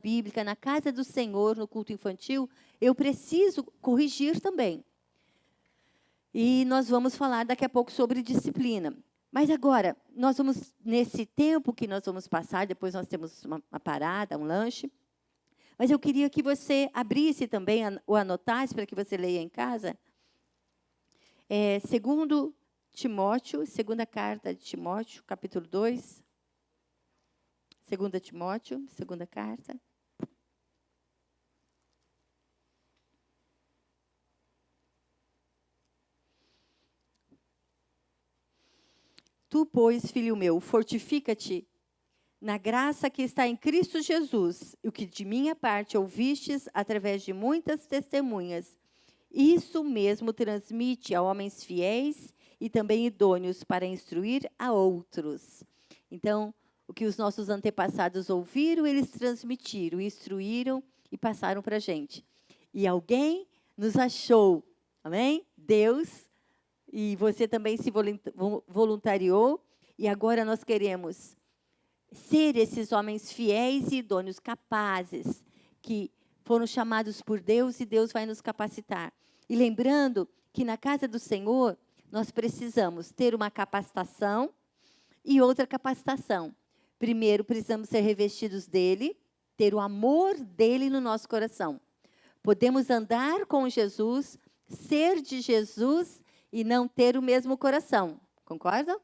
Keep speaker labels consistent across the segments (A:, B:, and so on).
A: bíblica, na casa do Senhor, no culto infantil, eu preciso corrigir também. E nós vamos falar daqui a pouco sobre disciplina. Mas agora, nós vamos, nesse tempo que nós vamos passar, depois nós temos uma parada, um lanche. Mas eu queria que você abrisse também, ou anotasse, para que você leia em casa. Segundo Timóteo, segunda carta de Timóteo, capítulo 2. Segunda Timóteo, segunda carta. Tu, pois, filho meu, fortifica-te na graça que está em Cristo Jesus, e o que de minha parte ouvistes através de muitas testemunhas. Isso mesmo transmite a homens fiéis e também idôneos para instruir a outros. Então, o que os nossos antepassados ouviram, eles transmitiram, instruíram e passaram para a gente. E alguém nos achou, amém? Deus, e você também se voluntariou, e agora nós queremos ser esses homens fiéis e idôneos, capazes, que foram chamados por Deus e Deus vai nos capacitar. E lembrando que na casa do Senhor, nós precisamos ter uma capacitação e outra capacitação. Primeiro, precisamos ser revestidos dele, ter o amor dele no nosso coração. Podemos andar com Jesus, ser de Jesus e não ter o mesmo coração. Concordam?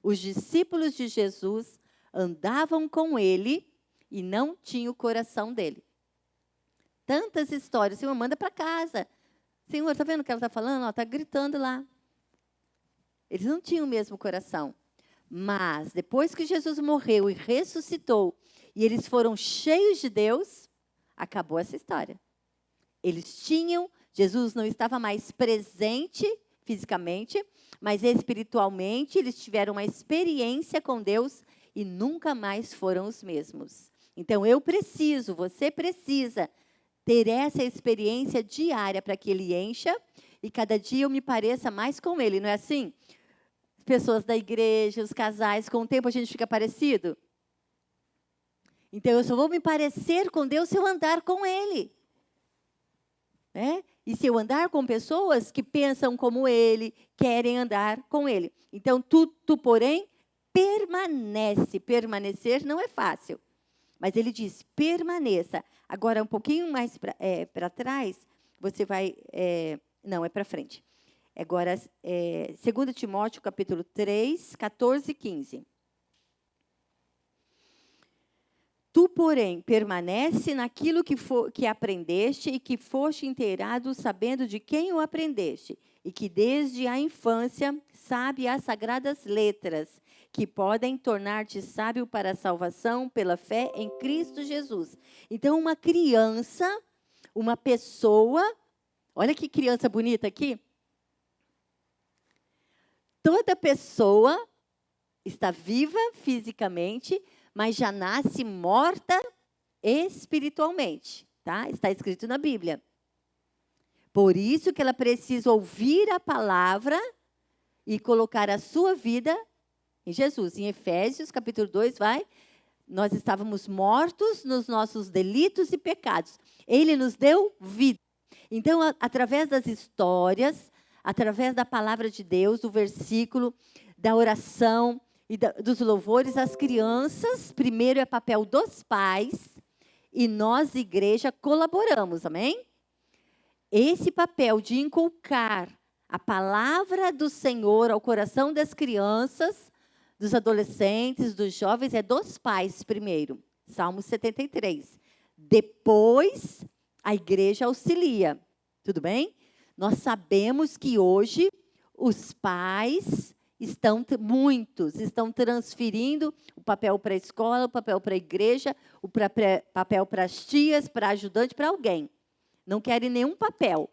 A: Os discípulos de Jesus andavam com ele e não tinham o coração dele. Tantas histórias. Senhor, manda para casa. Senhor, está vendo o que ela está falando? Está gritando lá. Eles não tinham o mesmo coração. Mas, depois que Jesus morreu e ressuscitou, e eles foram cheios de Deus, acabou essa história. Eles tinham, Jesus não estava mais presente fisicamente, mas espiritualmente, eles tiveram uma experiência com Deus e nunca mais foram os mesmos. Então, você precisa ter essa experiência diária para que ele encha e cada dia eu me pareça mais com ele, não é assim? Pessoas da igreja, os casais, com o tempo a gente fica parecido. Então, eu só vou me parecer com Deus se eu andar com ele. Né? E se eu andar com pessoas que pensam como ele, querem andar com ele. Então, tu porém, permanece. Permanecer não é fácil. Mas ele diz, permaneça. Agora, um pouquinho mais para trás, você vai... não, é para frente. Agora, 2 Timóteo, capítulo 3, 14 e 15. Tu, porém, permanece naquilo que aprendeste e que foste inteirado sabendo de quem o aprendeste, e que desde a infância sabe as sagradas letras, que podem tornar-te sábio para a salvação pela fé em Cristo Jesus. Então, uma criança, uma pessoa, olha que criança bonita aqui. Toda pessoa está viva fisicamente, mas já nasce morta espiritualmente, tá? Está escrito na Bíblia. Por isso que ela precisa ouvir a palavra e colocar a sua vida em Jesus. Em Efésios, capítulo 2, nós estávamos mortos nos nossos delitos e pecados. Ele nos deu vida. Então, através das histórias, através da palavra de Deus, do versículo, da oração e dos louvores, as crianças, primeiro é papel dos pais, e nós, igreja, colaboramos, amém? Esse papel de inculcar a palavra do Senhor ao coração das crianças, dos adolescentes, dos jovens, é dos pais primeiro. Salmo 73. Depois, a igreja auxilia. Tudo bem? Nós sabemos que hoje os pais muitos estão transferindo o papel para a escola, o papel para a igreja, o papel para as tias, para ajudante, para alguém. Não querem nenhum papel.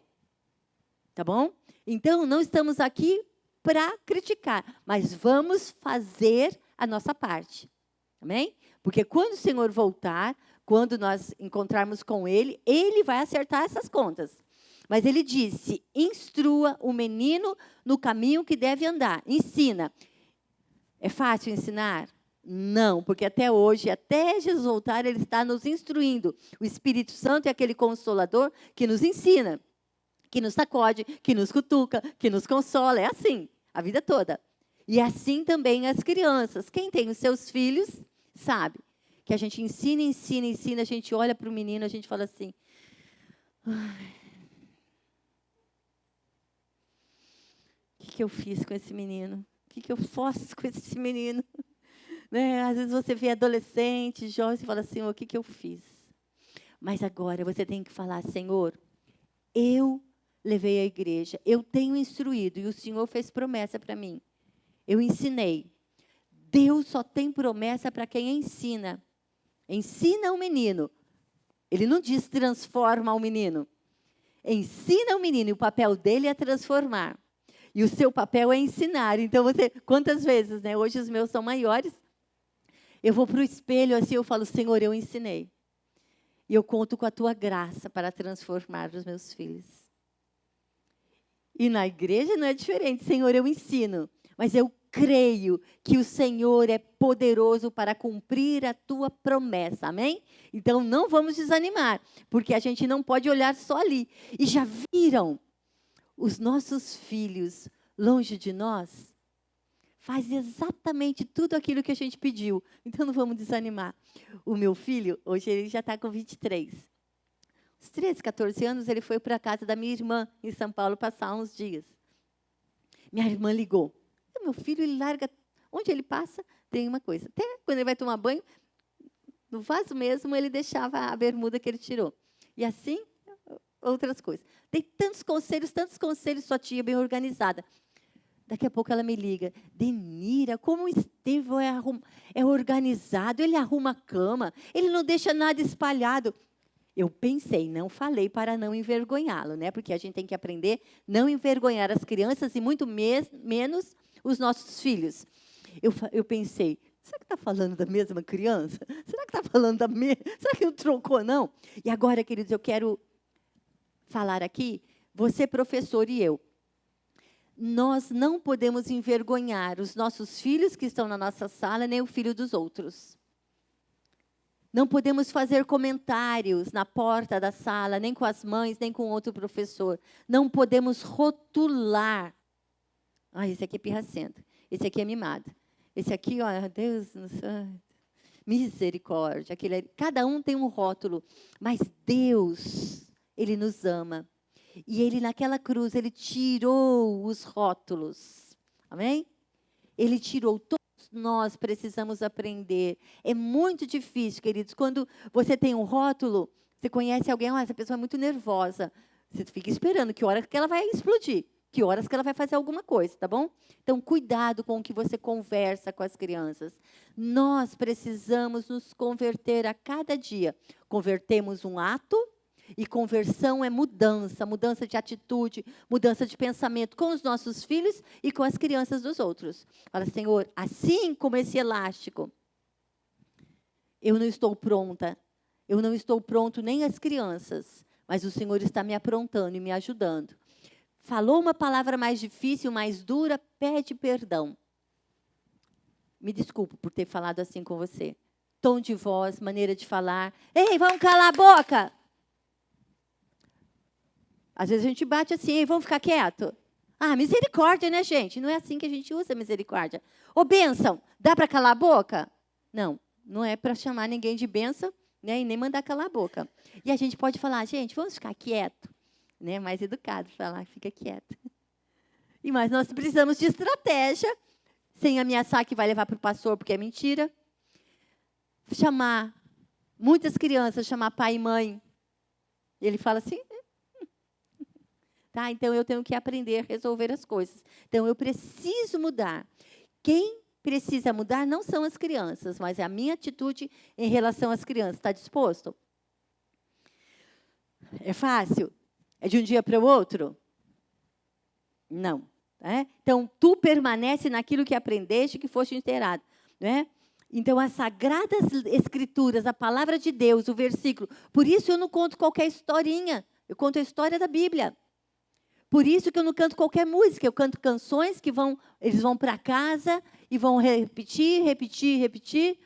A: Tá bom? Então, não estamos aqui para criticar, mas vamos fazer a nossa parte. Amém? Porque quando o Senhor voltar, quando nós encontrarmos com Ele, Ele vai acertar essas contas. Mas Ele disse, instrua o menino no caminho que deve andar. Ensina. É fácil ensinar? Não, porque até hoje, até Jesus voltar, Ele está nos instruindo. O Espírito Santo é aquele consolador que nos ensina, que nos sacode, que nos cutuca, que nos consola. É assim, a vida toda. E assim também as crianças. Quem tem os seus filhos, sabe que a gente ensina, a gente olha para o menino, a gente fala assim, o que eu fiz com esse menino? O que eu faço com esse menino? Né? Às vezes você vê adolescente, jovem, e fala, Senhor, o que eu fiz? Mas agora você tem que falar, Senhor, eu levei à igreja, eu tenho instruído, e o Senhor fez promessa para mim. Eu ensinei. Deus só tem promessa para quem ensina. Ensina o menino. Ele não diz transforma o menino. Ensina o menino, e o papel dele é transformar. E o seu papel é ensinar. Então, quantas vezes, né? Hoje os meus são maiores. Eu vou para o espelho assim, eu falo, Senhor, eu ensinei. E eu conto com a tua graça para transformar os meus filhos. E na igreja não é diferente. Senhor, eu ensino. Mas eu creio que o Senhor é poderoso para cumprir a tua promessa. Amém? Então, não vamos desanimar. Porque a gente não pode olhar só ali. E já viram os nossos filhos longe de nós? Faz exatamente tudo aquilo que a gente pediu. Então, não vamos desanimar. O meu filho, hoje ele já está com 23. Os 13, 14 anos, ele foi para a casa da minha irmã, em São Paulo, passar uns dias. Minha irmã ligou. Meu filho, ele larga, onde ele passa, tem uma coisa. Até quando ele vai tomar banho, no vaso mesmo, ele deixava a bermuda que ele tirou. E assim, outras coisas. Tem tantos conselhos, sua tia bem organizada. Daqui a pouco ela me liga. Denira, como o Estevão é organizado, ele arruma a cama, ele não deixa nada espalhado. Eu pensei, não falei para não envergonhá-lo, né? Porque a gente tem que aprender a não envergonhar as crianças e muito menos os nossos filhos. Eu pensei, será que está falando da mesma criança? Será que está falando da mesma? Será que não trocou, não? E agora, queridos, eu quero falar aqui, você professor e eu. Nós não podemos envergonhar os nossos filhos que estão na nossa sala, nem o filho dos outros. Não podemos fazer comentários na porta da sala, nem com as mães, nem com outro professor. Não podemos rotular. Esse aqui é pirracento. Esse aqui é mimado. Esse aqui, Deus, misericórdia. Cada um tem um rótulo. Mas Deus, Ele nos ama. E Ele, naquela cruz, Ele tirou os rótulos. Amém? Ele tirou. Todos nós precisamos aprender. É muito difícil, queridos. Quando você tem um rótulo, você conhece alguém, essa pessoa é muito nervosa. Você fica esperando que hora que ela vai explodir. Que horas que ela vai fazer alguma coisa, tá bom? Então, cuidado com o que você conversa com as crianças. Nós precisamos nos converter a cada dia. Convertemos um ato. E conversão é mudança de atitude, mudança de pensamento com os nossos filhos e com as crianças dos outros. Fala, Senhor, assim como esse elástico, eu não estou pronta, eu não estou pronto nem as crianças, mas o Senhor está me aprontando e me ajudando. Falou uma palavra mais difícil, mais dura, pede perdão. Me desculpe por ter falado assim com você. Tom de voz, maneira de falar. Ei, vamos calar a boca! Às vezes a gente bate assim, vamos ficar quieto. Misericórdia, né, gente? Não é assim que a gente usa misericórdia. Ô, bênção, dá para calar a boca? Não, não é para chamar ninguém de bênção, né, e nem mandar calar a boca. E a gente pode falar, gente, vamos ficar quieto. Né, mais educado, falar, fica quieto. Mas nós precisamos de estratégia, sem ameaçar que vai levar para o pastor, porque é mentira. Chamar muitas crianças, chamar pai e mãe. Ele fala assim... Tá? Então, eu tenho que aprender a resolver as coisas. Então, eu preciso mudar. Quem precisa mudar não são as crianças, mas é a minha atitude em relação às crianças. Está disposto? É fácil? É de um dia para o outro? Não. Né? Então, tu permanece naquilo que aprendeste, que foste inteirado. Né? Então, as Sagradas Escrituras, a palavra de Deus, o versículo. Por isso, eu não conto qualquer historinha. Eu conto a história da Bíblia. Por isso que eu não canto qualquer música, eu canto canções que eles vão para casa e vão repetir, repetir, repetir,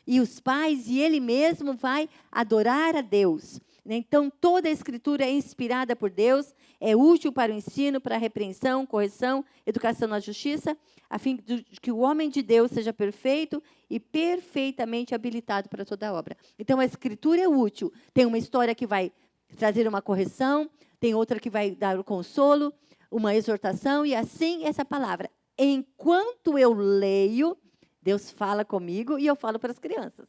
A: e os pais e ele mesmo vai adorar a Deus. Então, toda a Escritura é inspirada por Deus, é útil para o ensino, para a repreensão, correção, educação na justiça, a fim de que o homem de Deus seja perfeito e perfeitamente habilitado para toda obra. Então, a Escritura é útil. Tem uma história que vai trazer uma correção, tem outra que vai dar o consolo, uma exortação, e assim essa palavra. Enquanto eu leio, Deus fala comigo e eu falo para as crianças.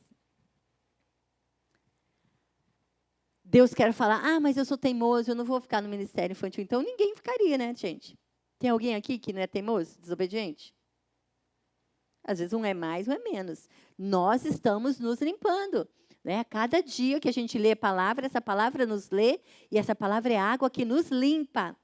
A: Deus quer falar, mas eu sou teimoso, eu não vou ficar no ministério infantil. Então, ninguém ficaria, né, gente? Tem alguém aqui que não é teimoso, desobediente? Às vezes, um é mais, um é menos. Nós estamos nos limpando. Né? Cada dia que a gente lê a palavra, essa palavra nos lê, e essa palavra é água que nos limpa,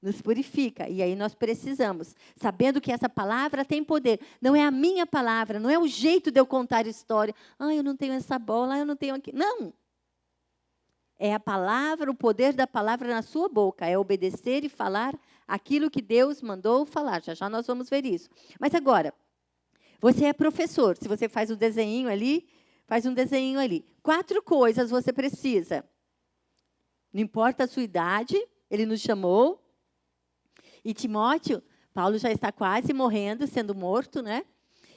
A: nos purifica. E aí nós precisamos, sabendo que essa palavra tem poder. Não é a minha palavra, não é o jeito de eu contar história. Eu não tenho essa bola, eu não tenho aqui. Não. É a palavra, o poder da palavra na sua boca. É obedecer e falar aquilo que Deus mandou falar. Já já nós vamos ver isso. Mas agora, você é professor. Se você faz um desenho ali, faz um desenho ali. 4 coisas você precisa. Não importa a sua idade, ele nos chamou. E Timóteo, Paulo já está quase morrendo, sendo morto, né?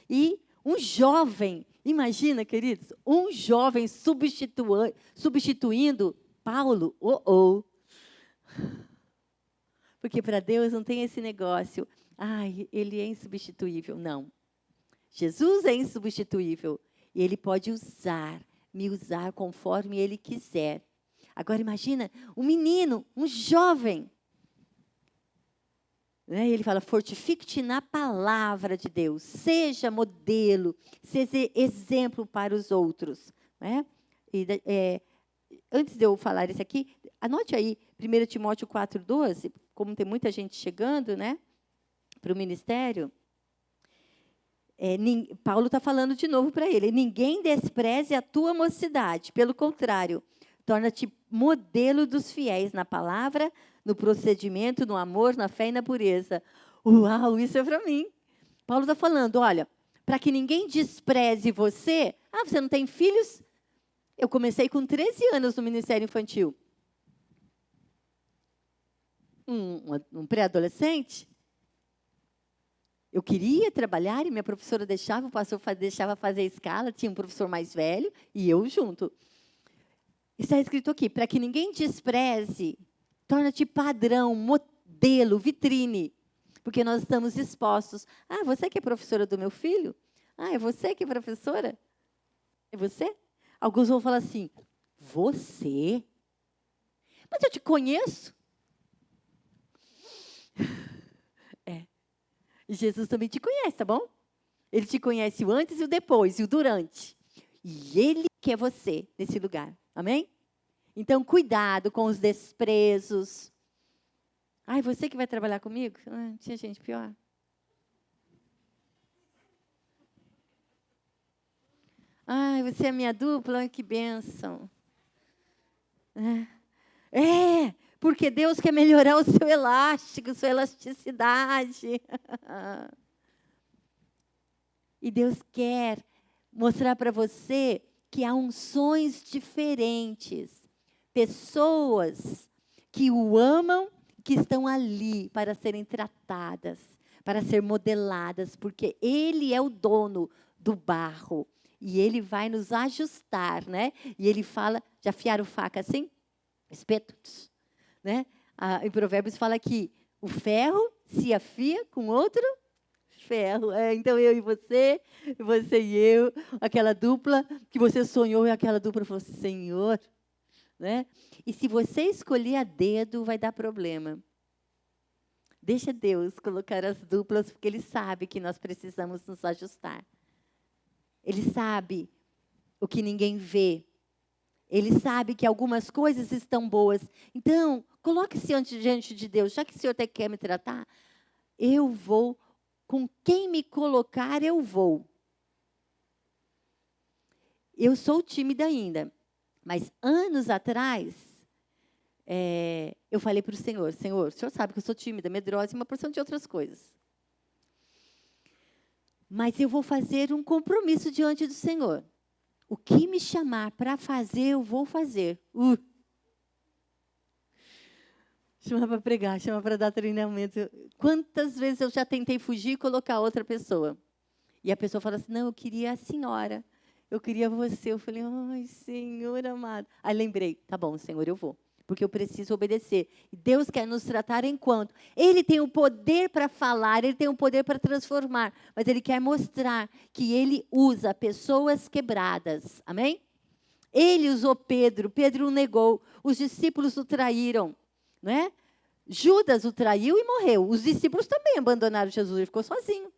A: E um jovem, imagina, queridos, um jovem substituindo Paulo. Porque para Deus não tem esse negócio. Ele é insubstituível. Não. Jesus é insubstituível. E ele pode me usar conforme ele quiser. Agora imagina, um menino, um jovem. Ele fala, fortifique-te na palavra de Deus. Seja modelo, seja exemplo para os outros. Né? Antes de eu falar isso aqui, anote aí, 1 Timóteo 4,12, como tem muita gente chegando, né, para o ministério. Paulo está falando de novo para ele. Ninguém despreze a tua mocidade. Pelo contrário, torna-te modelo dos fiéis na palavra, no procedimento, no amor, na fé e na pureza. Uau, isso é para mim. Paulo está falando, olha, para que ninguém despreze você. Você não tem filhos? Eu comecei com 13 anos no Ministério Infantil. Um pré-adolescente. Eu queria trabalhar e minha professora deixava, o pastor deixava fazer escala, tinha um professor mais velho e eu junto. Está escrito aqui, para que ninguém despreze, torna-te padrão, modelo, vitrine, porque nós estamos expostos. Você que é professora do meu filho? É você que é professora? É você? Alguns vão falar assim, você? Mas eu te conheço. E Jesus também te conhece, tá bom? Ele te conhece o antes e o depois, e o durante. E Ele quer você nesse lugar. Amém? Então, cuidado com os desprezos. Você que vai trabalhar comigo? Tinha gente pior. Você é minha dupla? Que bênção. Porque Deus quer melhorar o seu elástico, sua elasticidade. E Deus quer mostrar para você que há unções diferentes. Pessoas que o amam, que estão ali para serem tratadas, para ser modeladas, porque Ele é o dono do barro. E Ele vai nos ajustar, né? E Ele fala, já afiaram faca assim? Espeto. Né? Em Provérbios fala que o ferro se afia com outro ferro. Então, eu e você e eu, aquela dupla que você sonhou, e aquela dupla falou, Senhor. Né? E se você escolher a dedo, vai dar problema. Deixa Deus colocar as duplas, porque Ele sabe que nós precisamos nos ajustar. Ele sabe o que ninguém vê. Ele sabe que algumas coisas estão boas. Então, coloque-se diante de Deus. Já que o Senhor até quer me tratar, eu vou. Com quem me colocar, eu vou. Eu sou tímida ainda. Mas anos atrás, eu falei para o Senhor, Senhor, o Senhor sabe que eu sou tímida, medrosa e uma porção de outras coisas. Mas eu vou fazer um compromisso diante do Senhor. O que me chamar para fazer, eu vou fazer. Chama para pregar, chama para dar treinamento. Quantas vezes eu já tentei fugir e colocar outra pessoa? E a pessoa fala assim, não, eu queria a senhora. Eu queria você. Eu falei, ai, Senhor amado. Aí lembrei, tá bom, Senhor, eu vou. Porque eu preciso obedecer. E Deus quer nos tratar enquanto. Ele tem o poder para falar, Ele tem o poder para transformar. Mas Ele quer mostrar que Ele usa pessoas quebradas. Amém? Ele usou Pedro, Pedro o negou. Os discípulos o traíram. Não é? Judas o traiu e morreu. Os discípulos também abandonaram Jesus, ele ficou sozinho.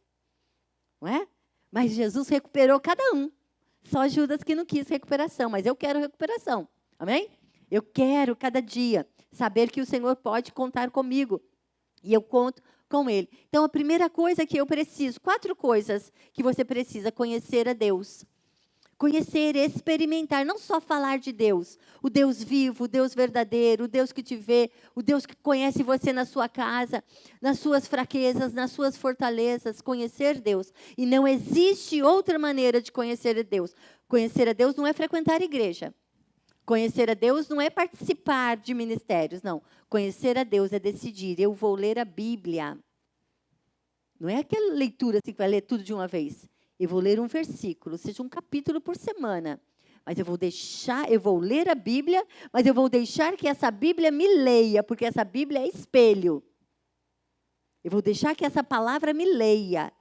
A: Não é? Mas Jesus recuperou cada um. Só Judas que não quis recuperação, mas eu quero recuperação. Amém? Eu quero cada dia saber que o Senhor pode contar comigo. E eu conto com Ele. Então, a primeira coisa que eu preciso, 4 coisas que você precisa: conhecer a Deus. Conhecer, experimentar, não só falar de Deus, o Deus vivo, o Deus verdadeiro, o Deus que te vê, o Deus que conhece você na sua casa, nas suas fraquezas, nas suas fortalezas, conhecer Deus. E não existe outra maneira de conhecer a Deus. Conhecer a Deus não é frequentar a igreja. Conhecer a Deus não é participar de ministérios, não. Conhecer a Deus é decidir, eu vou ler a Bíblia. Não é aquela leitura assim que vai ler tudo de uma vez. Eu vou ler um versículo, seja um capítulo por semana. Mas eu vou ler a Bíblia, mas eu vou deixar que essa Bíblia me leia, porque essa Bíblia é espelho. Eu vou deixar que essa palavra me leia.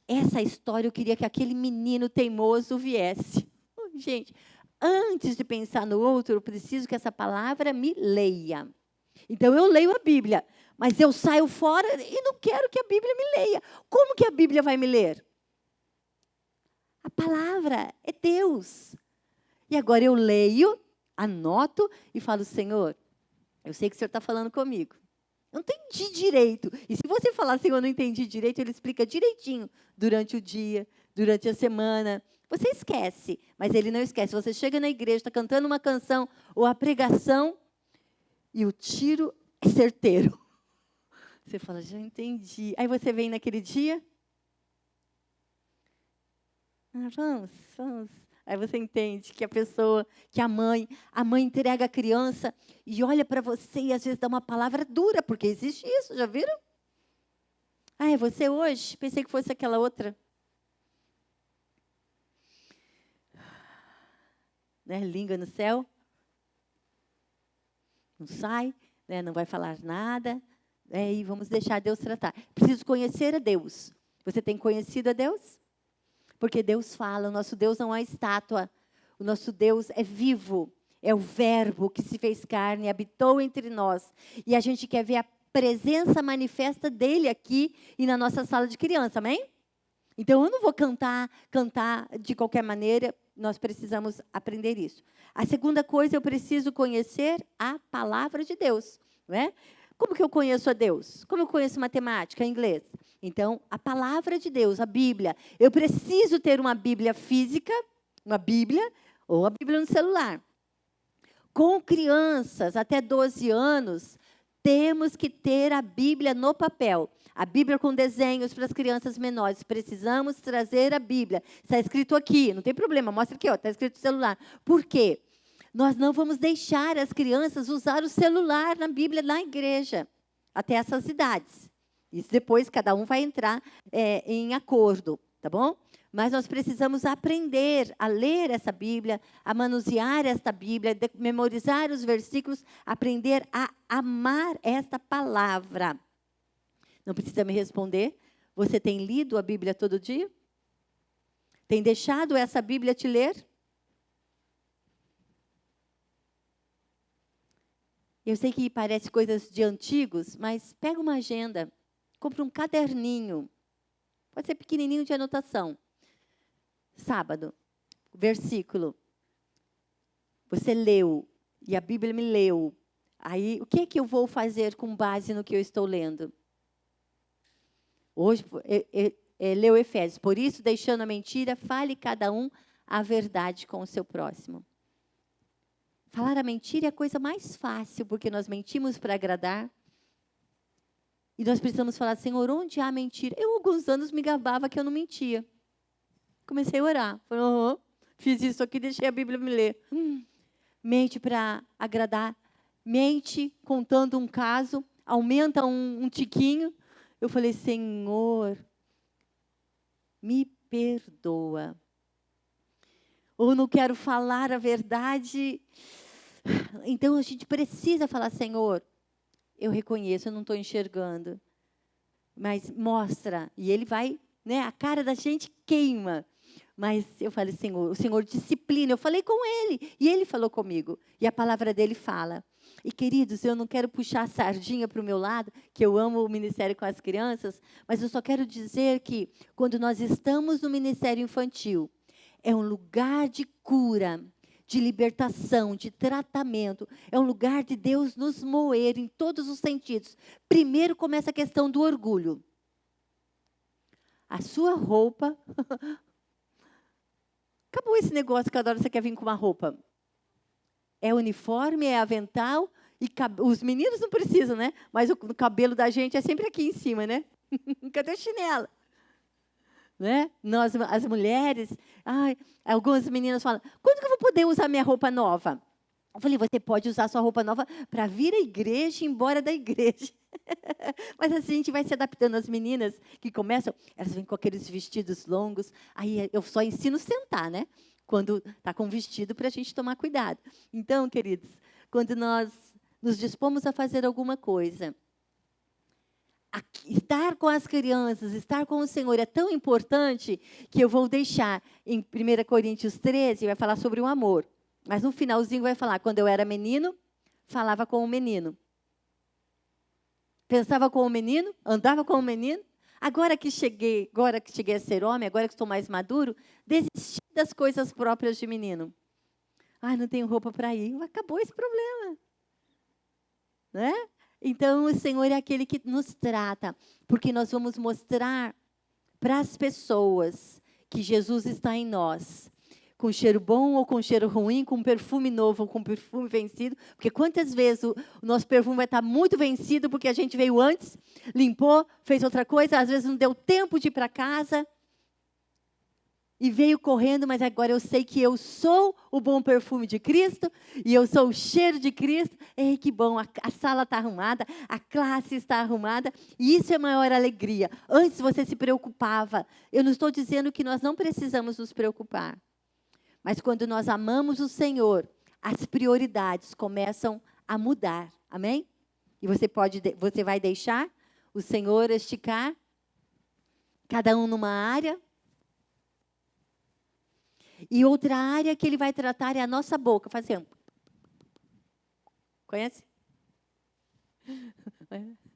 A: Essa história eu queria que aquele menino teimoso viesse. Gente, antes de pensar no outro, eu preciso que essa palavra me leia. Então, eu leio a Bíblia, mas eu saio fora e não quero que a Bíblia me leia. Como que a Bíblia vai me ler? A palavra é Deus. E agora eu leio, anoto e falo, Senhor, eu sei que o Senhor está falando comigo. Eu não entendi direito. E se você falar, Senhor, eu não entendi direito, Ele explica direitinho durante o dia, durante a semana. Você esquece, mas Ele não esquece. Você chega na igreja, está cantando uma canção ou a pregação e o tiro é certeiro. Você fala, já entendi. Aí você vem naquele dia. Vamos. Aí você entende que a pessoa, que a mãe entrega a criança e olha para você e às vezes dá uma palavra dura, porque existe isso, já viram? É você hoje? Pensei que fosse aquela outra. Né? Língua no céu. Não sai, né? Não vai falar nada. E vamos deixar Deus tratar. Preciso conhecer a Deus. Você tem conhecido a Deus? Porque Deus fala, o nosso Deus não é estátua. O nosso Deus é vivo. É o verbo que se fez carne, habitou entre nós. E a gente quer ver a presença manifesta dele aqui e na nossa sala de criança, amém? Então, eu não vou cantar de qualquer maneira. Nós precisamos aprender isso. A segunda coisa, eu preciso conhecer a palavra de Deus. Não é? Como que eu conheço a Deus? Como eu conheço matemática, inglês? Então, a palavra de Deus, a Bíblia. Eu preciso ter uma Bíblia física, uma Bíblia, ou a Bíblia no celular. Com crianças até 12 anos, temos que ter a Bíblia no papel. A Bíblia com desenhos para as crianças menores. Precisamos trazer a Bíblia. Está escrito aqui, não tem problema, mostra aqui, está escrito no celular. Por quê? Nós não vamos deixar as crianças usar o celular na Bíblia, na igreja, até essas idades. Isso depois cada um vai entrar em acordo, tá bom? Mas nós precisamos aprender a ler essa Bíblia, a manusear esta Bíblia, memorizar os versículos, aprender a amar esta palavra. Não precisa me responder. Você tem lido a Bíblia todo dia? Tem deixado essa Bíblia te ler? Eu sei que parece coisas de antigos, mas pega uma agenda, compra um caderninho, pode ser pequenininho de anotação. Sábado, versículo. Você leu, e a Bíblia me leu. Aí, o que é que eu vou fazer com base no que eu estou lendo? Hoje, leu Efésios. Por isso, deixando a mentira, fale cada um a verdade com o seu próximo. Falar a mentira é a coisa mais fácil, porque nós mentimos para agradar. E nós precisamos falar, Senhor, onde há mentira? Eu, há alguns anos, me gabava que eu não mentia. Comecei a orar. Falei, fiz isso aqui, deixei a Bíblia me ler. Mente para agradar. Mente contando um caso. Aumenta um tiquinho. Eu falei, Senhor, me perdoa. Ou não quero falar a verdade. Então, a gente precisa falar, Senhor, eu reconheço, eu não estou enxergando. Mas mostra. E ele vai, né? A cara da gente queima. Mas eu falei, Senhor, o Senhor disciplina. Eu falei com ele. E ele falou comigo. E a palavra dele fala. E, queridos, eu não quero puxar a sardinha para o meu lado, que eu amo o ministério com as crianças, mas eu só quero dizer que, quando nós estamos no ministério infantil, é um lugar de cura, de libertação, de tratamento. É um lugar de Deus nos moer em todos os sentidos. Primeiro começa a questão do orgulho. A sua roupa... Acabou esse negócio que cada hora você quer vir com uma roupa. É uniforme, é avental, e os meninos não precisam, né? Mas o cabelo da gente é sempre aqui em cima, né? Cadê o chinelo? Né? Nós, as mulheres, algumas meninas falam, quando que eu vou poder usar minha roupa nova? Eu falei, você pode usar sua roupa nova para vir à igreja e ir embora da igreja. Mas assim, a gente vai se adaptando. As meninas que começam, elas vêm com aqueles vestidos longos, aí eu só ensino sentar, né? Quando está com vestido, para a gente tomar cuidado. Então, queridos, quando nós nos dispomos a fazer alguma coisa, estar com as crianças, estar com o Senhor é tão importante que eu vou deixar em 1 Coríntios 13, vai falar sobre o amor. Mas no finalzinho vai falar, quando eu era menino, falava com o menino. Pensava com o menino, andava com o menino. Agora que cheguei a ser homem, agora que estou mais maduro, desisti das coisas próprias de menino. Não tenho roupa para ir. Acabou esse problema. Né? Então, o Senhor é aquele que nos trata, porque nós vamos mostrar para as pessoas que Jesus está em nós. Com cheiro bom ou com cheiro ruim, com perfume novo ou com perfume vencido. Porque quantas vezes o nosso perfume vai estar muito vencido porque a gente veio antes, limpou, fez outra coisa, às vezes não deu tempo de ir para casa e veio correndo, mas agora eu sei que eu sou o bom perfume de Cristo e eu sou o cheiro de Cristo. Ei, que bom, a sala está arrumada, a classe está arrumada e isso é a maior alegria. Antes você se preocupava. Eu não estou dizendo que nós não precisamos nos preocupar. Mas quando nós amamos o Senhor, as prioridades começam a mudar. Amém? E você vai deixar o Senhor esticar cada um numa área. E outra área que Ele vai tratar é a nossa boca. Fazendo. Conhece?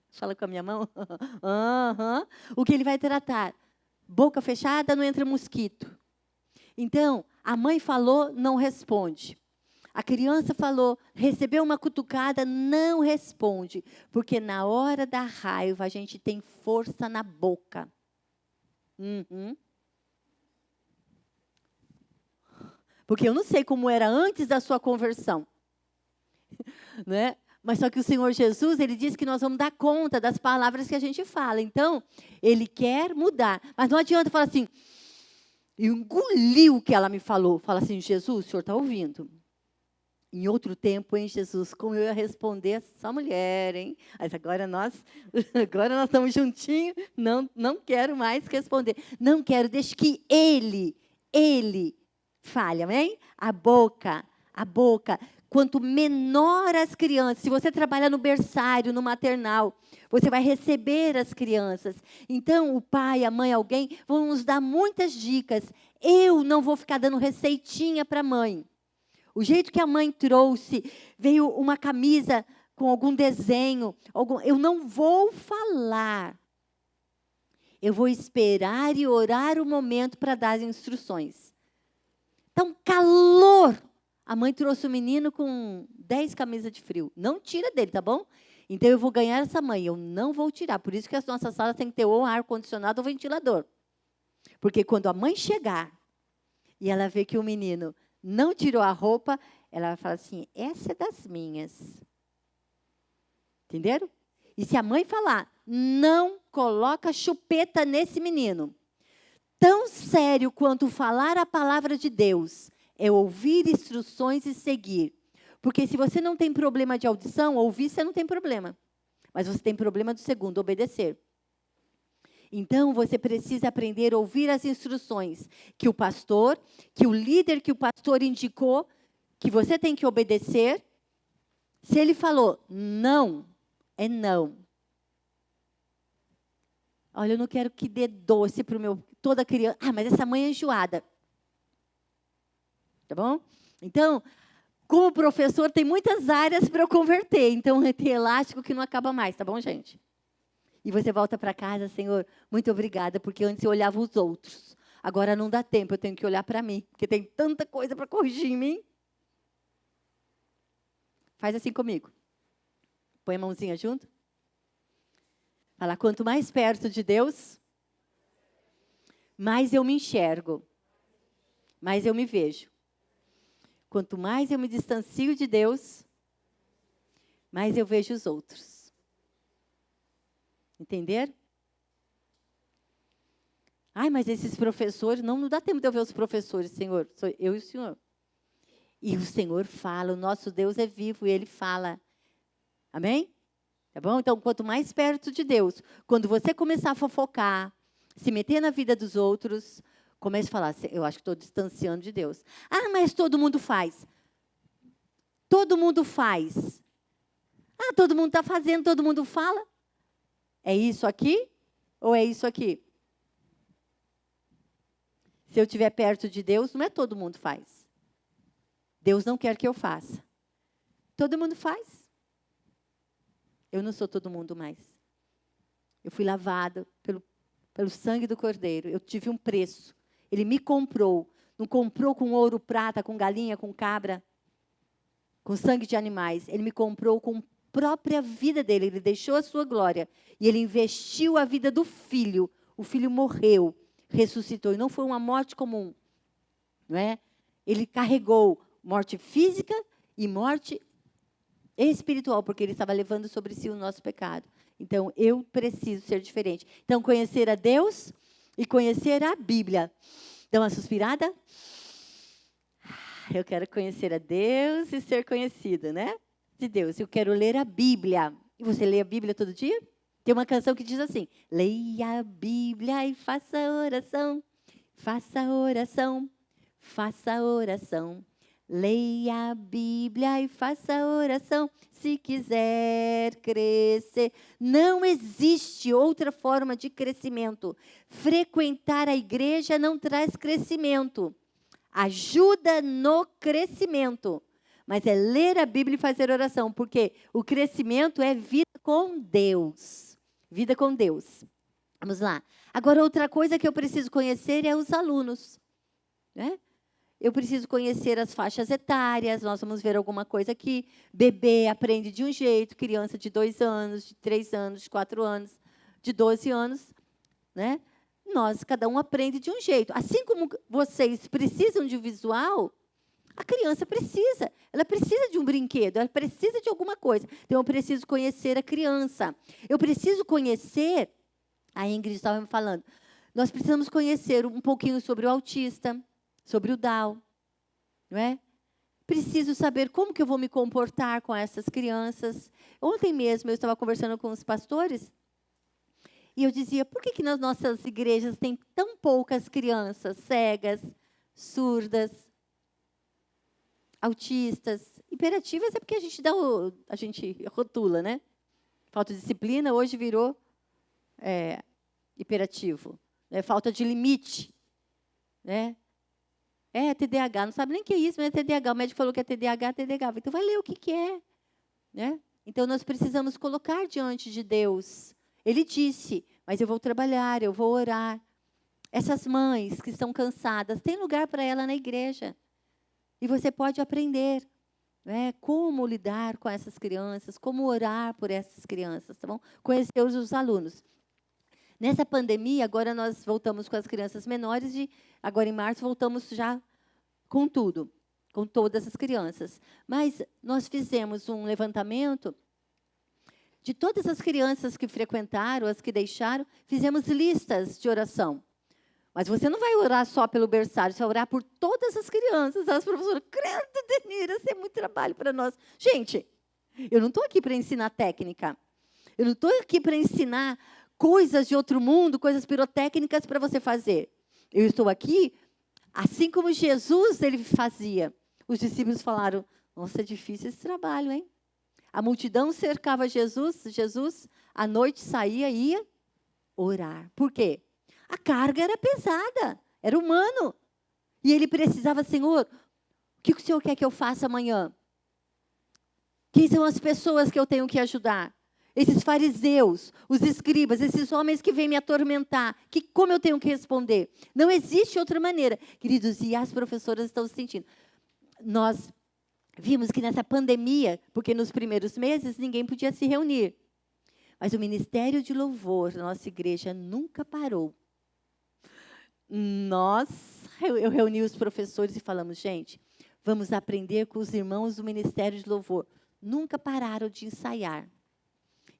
A: Fala com a minha mão. O que Ele vai tratar? Boca fechada, não entra mosquito. Então, a mãe falou, não responde. A criança falou, recebeu uma cutucada, não responde. Porque na hora da raiva, a gente tem força na boca. Porque eu não sei como era antes da sua conversão. Né? Mas só que o Senhor Jesus, Ele diz que nós vamos dar conta das palavras que a gente fala. Então, Ele quer mudar. Mas não adianta falar assim... Eu engoli o que ela me falou. Fala assim, Jesus, o senhor está ouvindo? Em outro tempo, hein, Jesus, como eu ia responder essa mulher, hein? Mas agora nós estamos juntinhos, não quero mais responder. Não quero, deixe que Ele fale, amém? A boca. Quanto menor as crianças, se você trabalha no berçário, no maternal, você vai receber as crianças. Então, o pai, a mãe, alguém, vão nos dar muitas dicas. Eu não vou ficar dando receitinha para a mãe. O jeito que a mãe trouxe, veio uma camisa com algum desenho, eu não vou falar. Eu vou esperar e orar o momento para dar as instruções. Então, calor. A mãe trouxe o menino com 10 camisas de frio. Não tira dele, tá bom? Então, eu vou ganhar essa mãe. Eu não vou tirar. Por isso que as nossas salas têm que ter ou ar-condicionado ou ventilador. Porque quando a mãe chegar e ela vê que o menino não tirou a roupa, ela vai falar assim, essa é das minhas. Entenderam? E se a mãe falar, não coloca chupeta nesse menino. Tão sério quanto falar a palavra de Deus é ouvir instruções e seguir. Porque se você não tem problema de audição, ouvir você não tem problema. Mas você tem problema do segundo, obedecer. Então, você precisa aprender a ouvir as instruções que o pastor, que o líder que o pastor indicou, que você tem que obedecer. Se ele falou não, é não. Olha, eu não quero que dê doce para toda criança. Ah, mas essa mãe é enjoada. Tá bom? Então, como professor, tem muitas áreas para eu converter. Então, tem elástico que não acaba mais, tá bom, gente? E você volta para casa, Senhor, muito obrigada, porque antes eu olhava os outros. Agora não dá tempo, eu tenho que olhar para mim, porque tem tanta coisa para corrigir em mim. Faz assim comigo. Põe a mãozinha junto. Fala, quanto mais perto de Deus, mais eu me enxergo, mais eu me vejo. Quanto mais eu me distancio de Deus, mais eu vejo os outros. Entenderam? Ai, mas esses professores, não dá tempo de eu ver os professores, Senhor. Sou eu e o Senhor. E o Senhor fala, o nosso Deus é vivo e Ele fala. Amém? Tá bom? Então, quanto mais perto de Deus, quando você começar a fofocar, se meter na vida dos outros, comece a falar, eu acho que estou distanciando de Deus. Ah, mas todo mundo faz. Todo mundo faz. Ah, todo mundo está fazendo, todo mundo fala. É isso aqui ou é isso aqui? Se eu estiver perto de Deus, não é todo mundo faz. Deus não quer que eu faça. Todo mundo faz. Eu não sou todo mundo mais. Eu fui lavada pelo sangue do Cordeiro. Eu tive um preço. Ele me comprou. Não comprou com ouro, prata, com galinha, com cabra, com sangue de animais. Ele me comprou com a própria vida dele. Ele deixou a sua glória. E ele investiu a vida do filho. O filho morreu, ressuscitou. E não foi uma morte comum. Não é? Ele carregou morte física e morte espiritual, porque ele estava levando sobre si o nosso pecado. Então, eu preciso ser diferente. Então, conhecer a Deus e conhecer a Bíblia. Dá uma suspirada? Eu quero conhecer a Deus e ser conhecida, né? De Deus. Eu quero ler a Bíblia. E você lê a Bíblia todo dia? Tem uma canção que diz assim: leia a Bíblia e faça oração. Faça oração. Faça oração. Leia a Bíblia e faça oração, se quiser crescer. Não existe outra forma de crescimento. Frequentar a igreja não traz crescimento. Ajuda no crescimento. Mas é ler a Bíblia e fazer oração, porque o crescimento é vida com Deus. Vida com Deus. Vamos lá. Agora, outra coisa que eu preciso conhecer é os alunos, né? Eu preciso conhecer as faixas etárias, nós vamos ver alguma coisa aqui. Bebê aprende de um jeito, criança de 2 anos, de 3 anos, de 4 anos, de 12 anos, né? Cada um aprende de um jeito. Assim como vocês precisam de um visual, a criança precisa. Ela precisa de um brinquedo, ela precisa de alguma coisa. Então, eu preciso conhecer a criança. Eu preciso conhecer, a Ingrid estava me falando, nós precisamos conhecer um pouquinho sobre o autista, sobre o Down, não é? Preciso saber como que eu vou me comportar com essas crianças. Ontem mesmo eu estava conversando com os pastores e eu dizia, por que nas nossas igrejas tem tão poucas crianças cegas, surdas, autistas, hiperativas? É porque a gente rotula, né? Falta de disciplina, hoje virou hiperativo, né? Falta de limite, né? É TDAH, não sabe nem o que é isso, mas é TDAH. O médico falou que é TDAH, TDAH. Então, vai ler o que é. Né? Então, nós precisamos colocar diante de Deus. Ele disse, mas eu vou trabalhar, eu vou orar. Essas mães que estão cansadas, tem lugar para ela na igreja. E você pode aprender, né, como lidar com essas crianças, como orar por essas crianças, tá bom? Conhecer os alunos. Nessa pandemia, agora nós voltamos com as crianças menores e agora em março voltamos já com tudo, com todas as crianças. Mas nós fizemos um levantamento De todas as crianças que frequentaram, as que deixaram, fizemos listas de oração. Mas você não vai orar só pelo berçário, você vai orar por todas as crianças. As professoras, credo, Denira, isso é muito trabalho para nós. Gente, eu não estou aqui para ensinar técnica. Eu não estou aqui para ensinar coisas de outro mundo, coisas pirotécnicas para você fazer. Eu estou aqui, assim como Jesus ele fazia. Os discípulos falaram, nossa, é difícil esse trabalho, hein? A multidão cercava Jesus, Jesus, à noite saía e ia orar. Por quê? A carga era pesada, era humano. E ele precisava, Senhor, o que o Senhor quer que eu faça amanhã? Quem são as pessoas que eu tenho que ajudar? Esses fariseus, os escribas, esses homens que vêm me atormentar. Como eu tenho que responder? Não existe outra maneira. Queridos, e as professoras estão se sentindo. Nós vimos que nessa pandemia, porque nos primeiros meses ninguém podia se reunir. Mas o ministério de louvor da nossa igreja nunca parou. Eu reuni os professores e falamos, gente, vamos aprender com os irmãos do ministério de louvor. Nunca pararam de ensaiar.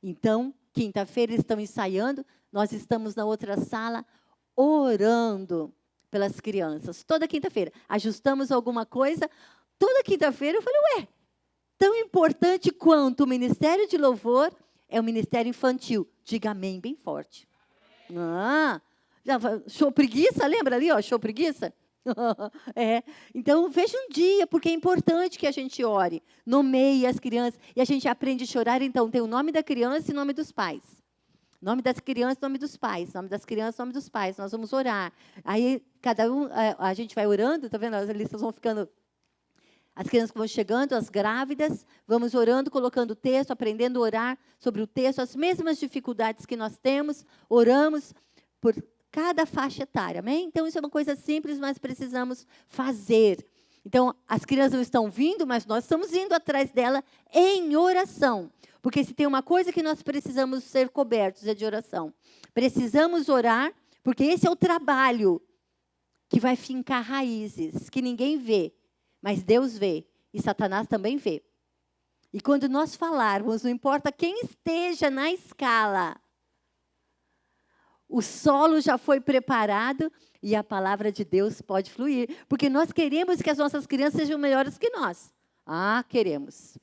A: Então, quinta-feira eles estão ensaiando, nós estamos na outra sala orando pelas crianças. Toda quinta-feira. Ajustamos alguma coisa. Toda quinta-feira eu falei, ué, tão importante quanto o ministério de louvor é o ministério infantil. Diga amém bem forte. Show preguiça, lembra ali, ó, show preguiça? Então, veja um dia, porque é importante que a gente ore, nomeie as crianças, e a gente aprende a chorar, então, tem o nome da criança e o nome dos pais. Nome das crianças, nome dos pais. Nome das crianças, nome dos pais. Nós vamos orar. Aí, cada um, a gente vai orando, tá vendo? As listas vão ficando... As crianças vão chegando, as grávidas, vamos orando, colocando o texto, aprendendo a orar sobre o texto, as mesmas dificuldades que nós temos, oramos por cada faixa etária, amém? Então, isso é uma coisa simples, mas precisamos fazer. Então, as crianças não estão vindo, mas nós estamos indo atrás dela em oração. Porque se tem uma coisa que nós precisamos ser cobertos, é de oração. Precisamos orar, porque esse é o trabalho que vai fincar raízes, que ninguém vê. Mas Deus vê, e Satanás também vê. E quando nós falarmos, não importa quem esteja na escala, o solo já foi preparado e a palavra de Deus pode fluir. Porque nós queremos que as nossas crianças sejam melhores que nós. Queremos.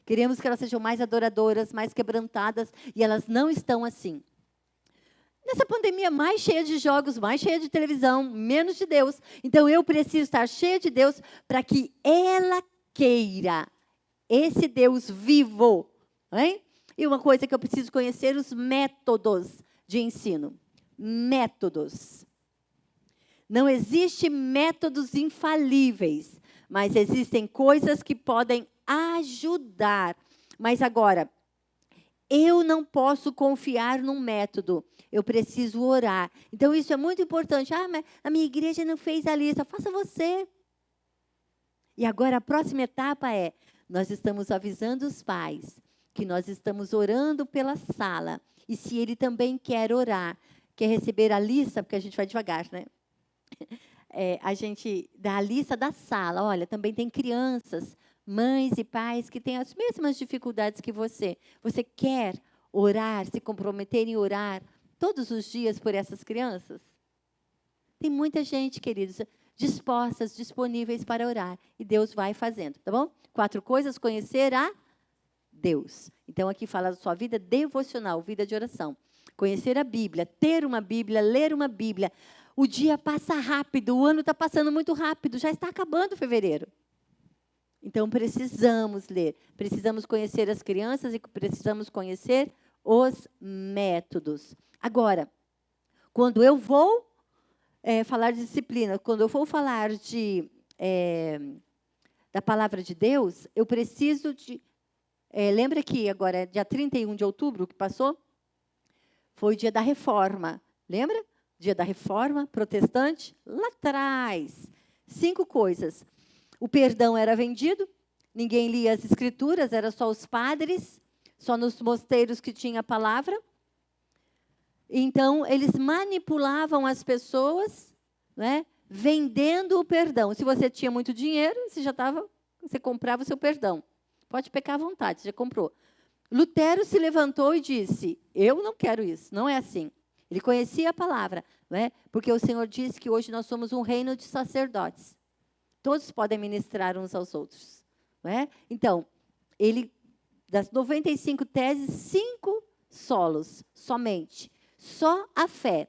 A: Queremos que elas sejam mais adoradoras, mais quebrantadas, e elas não estão assim. Nessa pandemia mais cheia de jogos, mais cheia de televisão, menos de Deus. Então, eu preciso estar cheia de Deus para que ela queira esse Deus vivo. Hein? E uma coisa que eu preciso conhecer, os métodos de ensino. Métodos. Não existe métodos infalíveis, mas existem coisas que podem ajudar. Mas agora, eu não posso confiar num método. Eu preciso orar. Então, isso é muito importante. Mas a minha igreja não fez a lista. Faça você. E agora, a próxima etapa é, nós estamos avisando os pais que nós estamos orando pela sala. E se ele também quer orar, quer receber a lista, porque a gente vai devagar, né? A gente dá a lista da sala. Olha, também tem crianças, mães e pais que têm as mesmas dificuldades que você. Você quer orar, se comprometer em orar todos os dias por essas crianças? Tem muita gente, queridos, dispostas, disponíveis para orar. E Deus vai fazendo, tá bom? 4 coisas, conhecer a Deus. Então, aqui fala da sua vida devocional, vida de oração. Conhecer a Bíblia, ter uma Bíblia, ler uma Bíblia. O dia passa rápido, o ano está passando muito rápido, já está acabando fevereiro. Então, precisamos ler, precisamos conhecer as crianças e precisamos conhecer os métodos. Agora, quando eu vou falar de disciplina, quando eu vou falar da palavra de Deus, eu preciso de... lembra que agora, dia 31 de outubro, que passou? Foi o dia da reforma, lembra? Dia da reforma protestante, lá atrás. 5 coisas. O perdão era vendido, ninguém lia as escrituras, era só os padres, só nos mosteiros que tinha a palavra. Então, eles manipulavam as pessoas, né, vendendo o perdão. Se você tinha muito dinheiro, você comprava o seu perdão. Pode pecar à vontade, você já comprou. Lutero se levantou e disse, eu não quero isso, não é assim. Ele conhecia a palavra, não é? Porque o Senhor disse que hoje nós somos um reino de sacerdotes. Todos podem ministrar uns aos outros. Não é? Então, ele, das 95 teses, 5 solos, somente. Só a fé.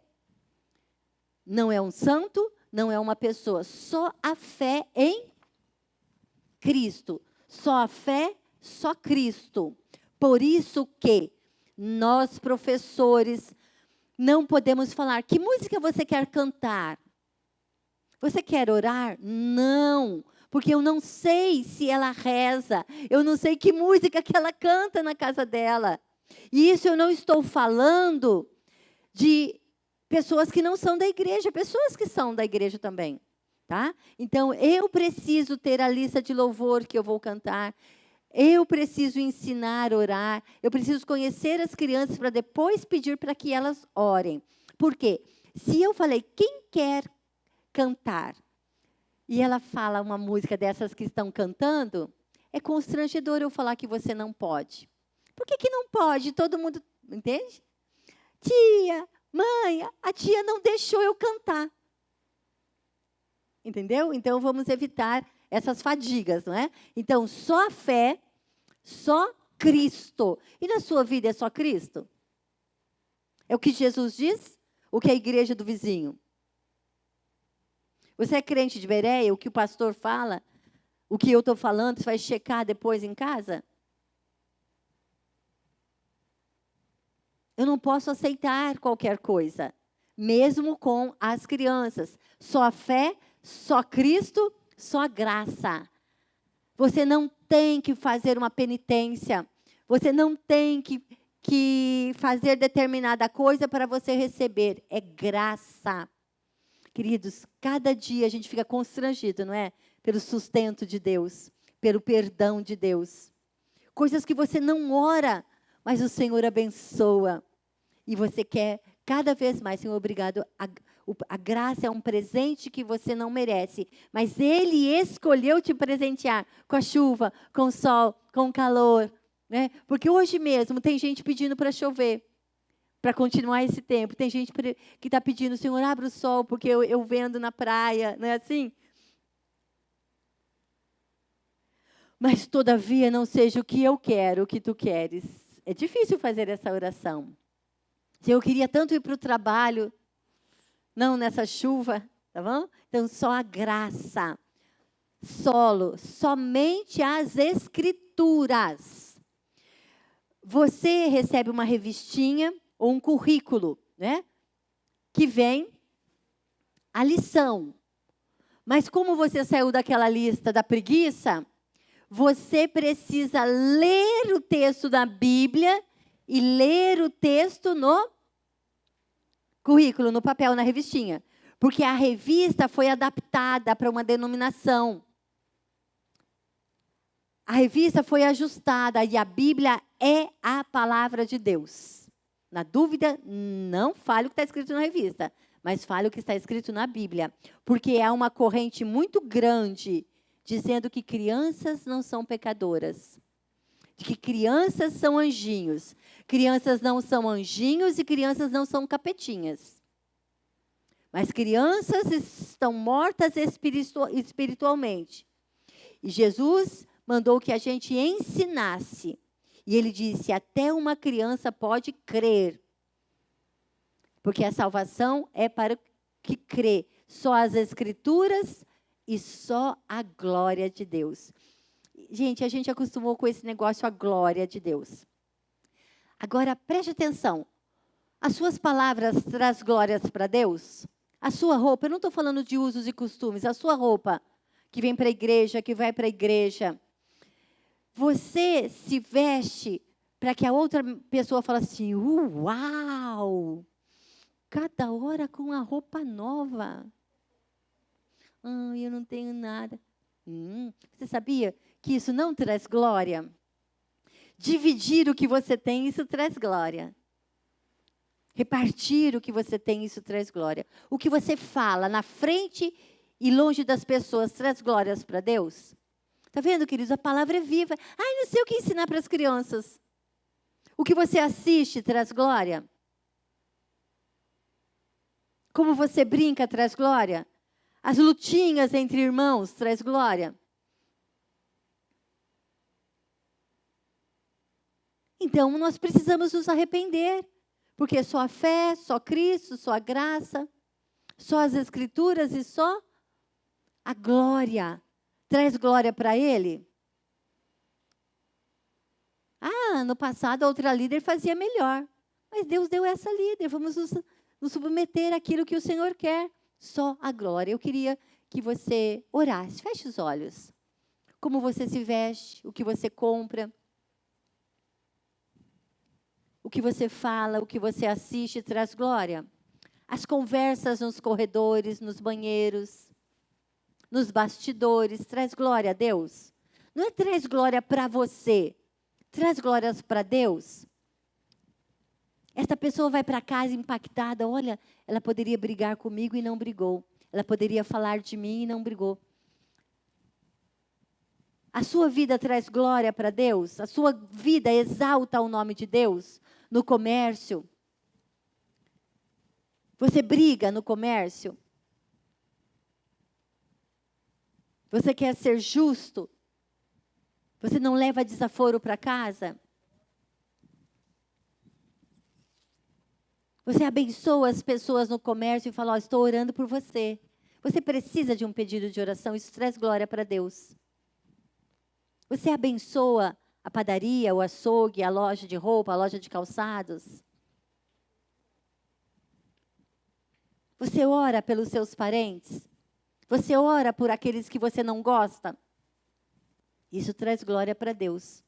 A: Não é um santo, não é uma pessoa. Só a fé em Cristo. Só a fé, só Cristo. Por isso que nós, professores, não podemos falar, que música você quer cantar? Você quer orar? Não, porque eu não sei se ela reza, eu não sei que música que ela canta na casa dela. E isso eu não estou falando de pessoas que não são da igreja, pessoas que são da igreja também, tá? Então, eu preciso ter a lista de louvor que eu vou cantar, eu preciso ensinar a orar, eu preciso conhecer as crianças para depois pedir para que elas orem. Por quê? Se eu falei, quem quer cantar, e ela fala uma música dessas que estão cantando, é constrangedor eu falar que você não pode. Por que não pode? Todo mundo, entende? Tia, mãe, a tia não deixou eu cantar. Entendeu? Então, vamos evitar essas fadigas, não é? Então, só a fé, só Cristo. E na sua vida é só Cristo? É o que Jesus diz? O que a igreja do vizinho? Você é crente de Bereia? O que o pastor fala? O que eu estou falando, você vai checar depois em casa? Eu não posso aceitar qualquer coisa, mesmo com as crianças. Só a fé, só Cristo, só graça. Você não tem que fazer uma penitência. Você não tem que fazer determinada coisa para você receber. É graça. Queridos, cada dia a gente fica constrangido, não é? Pelo sustento de Deus, pelo perdão de Deus. Coisas que você não ora, mas o Senhor abençoa. E você quer cada vez mais, Senhor, obrigado. A graça é um presente que você não merece, mas Ele escolheu te presentear com a chuva, com o sol, com o calor, né? Porque hoje mesmo tem gente pedindo para chover, para continuar esse tempo. Tem gente que está pedindo, Senhor, abra o sol, porque eu vendo na praia, não é assim? Mas, todavia, não seja o que eu quero, o que tu queres. É difícil fazer essa oração. Eu queria tanto ir para o trabalho, não nessa chuva, tá bom? Então, só a graça. Somente as Escrituras. Você recebe uma revistinha ou um currículo, né? Que vem a lição. Mas como você saiu daquela lista da preguiça, você precisa ler o texto da Bíblia e ler o texto no currículo, no papel, na revistinha. Porque a revista foi adaptada para uma denominação. A revista foi ajustada e a Bíblia é a palavra de Deus. Na dúvida, não fale o que está escrito na revista, mas fale o que está escrito na Bíblia. Porque há uma corrente muito grande dizendo que crianças não são pecadoras. De que crianças são anjinhos. Crianças não são anjinhos e crianças não são capetinhas. Mas crianças estão mortas espiritualmente. E Jesus mandou que a gente ensinasse. E ele disse, até uma criança pode crer. Porque a salvação é para o que crê. Só as Escrituras e só a glória de Deus. Gente, a gente acostumou com esse negócio, a glória de Deus. Agora, preste atenção. As suas palavras traz glórias para Deus? A sua roupa, eu não estou falando de usos e costumes, a sua roupa, que vem para a igreja, que vai para a igreja. Você se veste para que a outra pessoa fale assim, uau, cada hora com uma roupa nova. Eu não tenho nada. Você sabia que isso não traz glória? Dividir o que você tem, isso traz glória. Repartir o que você tem, isso traz glória. O que você fala na frente e longe das pessoas traz glórias para Deus? Está vendo, queridos? A palavra é viva. Não sei o que ensinar para as crianças. O que você assiste traz glória? Como você brinca traz glória? As lutinhas entre irmãos traz glória? Então, nós precisamos nos arrepender, porque só a fé, só Cristo, só a graça, só as Escrituras e só a glória. Traz glória para Ele? No passado a outra líder fazia melhor, mas Deus deu essa líder, vamos nos submeter àquilo que o Senhor quer, só a glória. Eu queria que você orasse, feche os olhos. Como você se veste, o que você compra, o que você fala, o que você assiste, traz glória. As conversas nos corredores, nos banheiros, nos bastidores, traz glória a Deus? Não é traz glória para você, traz glórias para Deus? Esta pessoa vai para casa impactada, olha, ela poderia brigar comigo e não brigou. Ela poderia falar de mim e não brigou. A sua vida traz glória para Deus? A sua vida exalta o nome de Deus? No comércio? Você briga no comércio? Você quer ser justo? Você não leva desaforo para casa? Você abençoa as pessoas no comércio e fala, estou orando por você. Você precisa de um pedido de oração, isso traz glória para Deus. Você abençoa a padaria, o açougue, a loja de roupa, a loja de calçados? Você ora pelos seus parentes? Você ora por aqueles que você não gosta? Isso traz glória para Deus.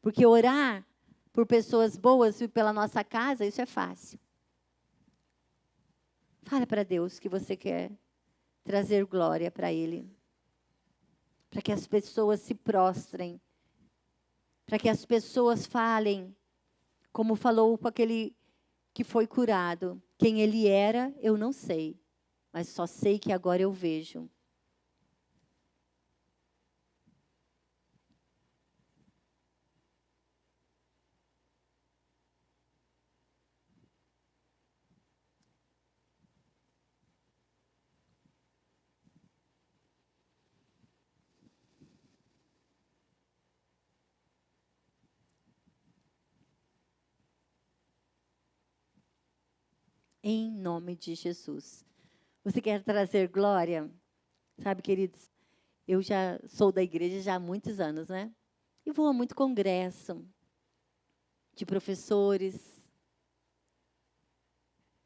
A: Porque orar por pessoas boas e pela nossa casa, isso é fácil. Fala para Deus que você quer trazer glória para Ele. Para que as pessoas se prostrem. Para que as pessoas falem, como falou com aquele que foi curado. Quem ele era, eu não sei. Mas só sei que agora eu vejo. Em nome de Jesus. Você quer trazer glória? Sabe, queridos, eu já sou da igreja já há muitos anos, né? E vou a muito congresso de professores.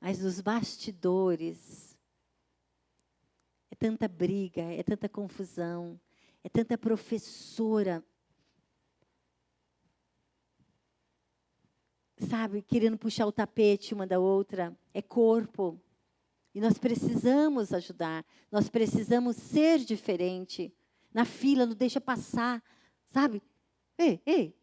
A: Mas nos bastidores, é tanta briga, é tanta confusão, é tanta professora, sabe, querendo puxar o tapete uma da outra. É corpo. E nós precisamos ajudar, nós precisamos ser diferente. Na fila, não deixa passar, sabe? Ei,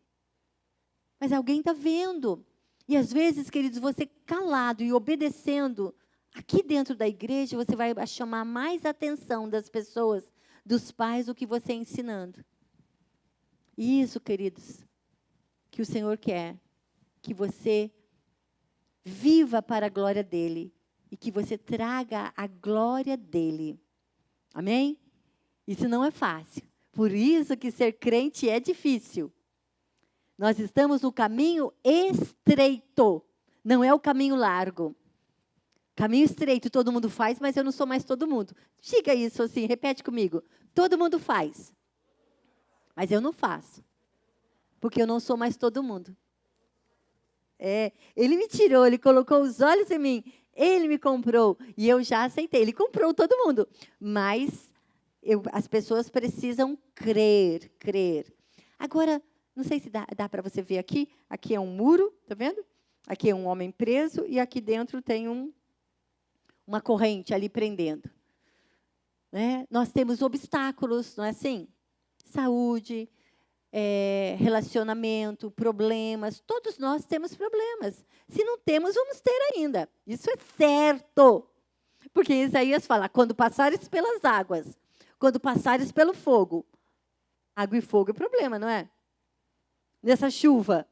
A: mas alguém está vendo. E às vezes, queridos, você calado e obedecendo, aqui dentro da igreja, você vai chamar mais atenção das pessoas, dos pais, do que você ensinando. E isso, queridos, que o Senhor quer, que você viva para a glória dEle. E que você traga a glória dEle. Amém? Isso não é fácil. Por isso que ser crente é difícil. Nós estamos no caminho estreito. Não é o caminho largo. Caminho estreito todo mundo faz, mas eu não sou mais todo mundo. Diga isso assim, repete comigo. Todo mundo faz. Mas eu não faço. Porque eu não sou mais todo mundo. Ele me tirou, ele colocou os olhos em mim. Ele me comprou e eu já aceitei. Ele comprou todo mundo. Mas as pessoas precisam crer. Agora, não sei se dá para você ver aqui. Aqui é um muro, tá vendo? Aqui é um homem preso e aqui dentro tem uma corrente ali prendendo. Né? Nós temos obstáculos, não é assim? Saúde, relacionamento, problemas. Todos nós temos problemas. Se não temos, vamos ter ainda. Isso é certo. Porque Isaías fala, quando passares pelas águas, quando passares pelo fogo. Água e fogo é problema, não é? Nessa chuva.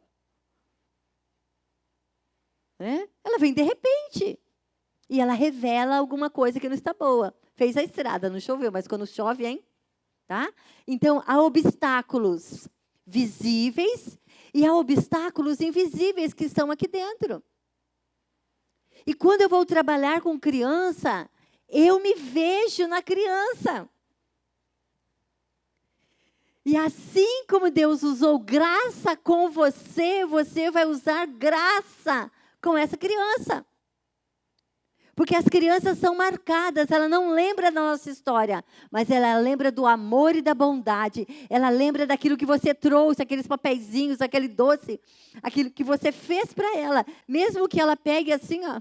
A: né? Ela vem de repente. E ela revela alguma coisa que não está boa. Fez a estrada, não choveu, mas quando chove, hein? Tá? Então, há obstáculos visíveis e há obstáculos invisíveis que estão aqui dentro. E quando eu vou trabalhar com criança, eu me vejo na criança. E assim como Deus usou graça com você, você vai usar graça com essa criança. Porque as crianças são marcadas, ela não lembra da nossa história, mas ela lembra do amor e da bondade. Ela lembra daquilo que você trouxe, aqueles papeizinhos, aquele doce, aquilo que você fez para ela. Mesmo que ela pegue assim, ó.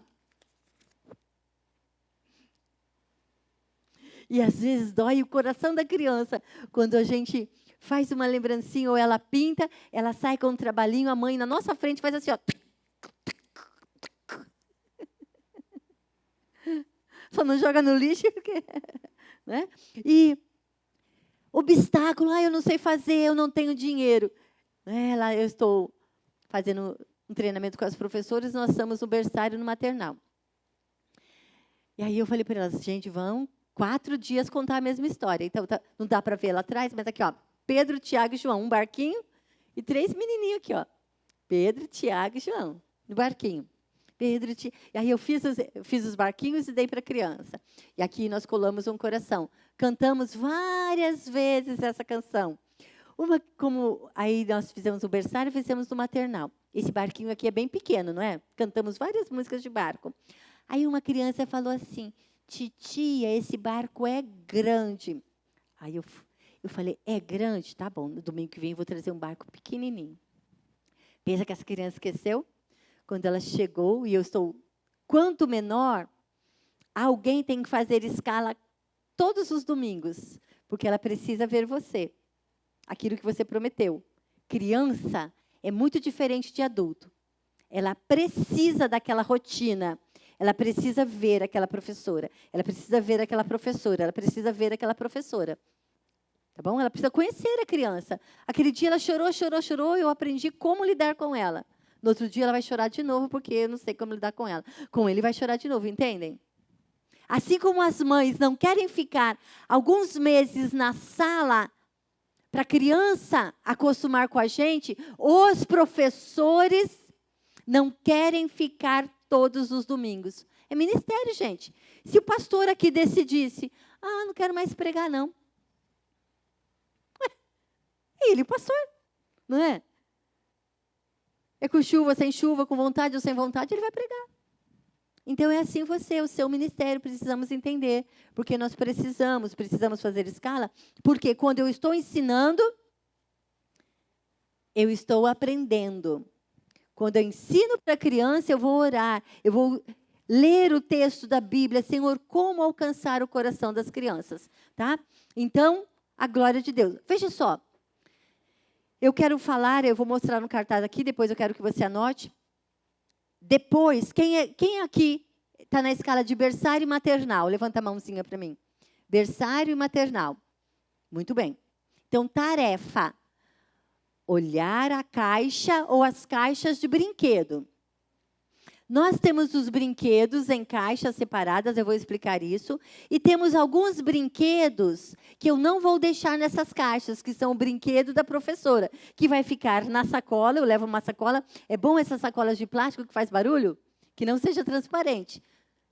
A: E às vezes dói o coração da criança quando a gente faz uma lembrancinha ou ela pinta, ela sai com um trabalhinho, a mãe na nossa frente faz assim, ó. Só não joga no lixo, porque, né? E obstáculo, eu não sei fazer, eu não tenho dinheiro. Lá eu estou fazendo um treinamento com as professoras, nós estamos no berçário, no maternal. E aí eu falei para elas, gente, vão 4 dias contar a mesma história. Então, não dá para ver lá atrás, mas aqui, ó, Pedro, Tiago e João, um barquinho, e 3 menininhos aqui, ó. Pedro, Tiago e João, no barquinho. Pedro, e aí eu fiz os barquinhos e dei para a criança. E aqui nós colamos um coração. Cantamos várias vezes essa canção. Como aí nós fizemos o berçário, fizemos no maternal. Esse barquinho aqui é bem pequeno, não é? Cantamos várias músicas de barco. Aí uma criança falou assim, titia, esse barco é grande. Aí eu falei, é grande? Tá bom, no domingo que vem eu vou trazer um barco pequenininho. Pensa que essa criança esqueceu? Quando ela chegou e eu estou, quanto menor, alguém tem que fazer escala todos os domingos, porque ela precisa ver você, aquilo que você prometeu. Criança é muito diferente de adulto. Ela precisa daquela rotina. Ela precisa ver aquela professora. Ela precisa ver aquela professora. Ela precisa ver aquela professora. Tá bom? Ela precisa conhecer a criança. Aquele dia ela chorou, chorou, chorou, eu aprendi como lidar com ela. No outro dia ela vai chorar de novo, porque eu não sei como lidar com ela. Com ele vai chorar de novo, entendem? Assim como as mães não querem ficar alguns meses na sala para a criança acostumar com a gente, os professores não querem ficar todos os domingos. É ministério, gente. Se o pastor aqui decidisse, não quero mais pregar, não. Ele, o pastor, não é? É com chuva, sem chuva, com vontade ou sem vontade, ele vai pregar. Então, é assim você, o seu ministério, precisamos entender. Porque nós precisamos fazer escala. Porque quando eu estou ensinando, eu estou aprendendo. Quando eu ensino para a criança, eu vou orar. Eu vou ler o texto da Bíblia. Senhor, como alcançar o coração das crianças? Tá? Então, a glória de Deus. Veja só. Eu quero falar, eu vou mostrar no cartaz aqui, depois eu quero que você anote. Depois, quem aqui está na escala de berçário e maternal? Levanta a mãozinha para mim. Berçário e maternal. Muito bem. Então, tarefa. Olhar a caixa ou as caixas de brinquedo. Nós temos os brinquedos em caixas separadas, eu vou explicar isso. E temos alguns brinquedos que eu não vou deixar nessas caixas, que são o brinquedo da professora, que vai ficar na sacola, eu levo uma sacola. É bom essas sacolas de plástico que faz barulho? Que não seja transparente.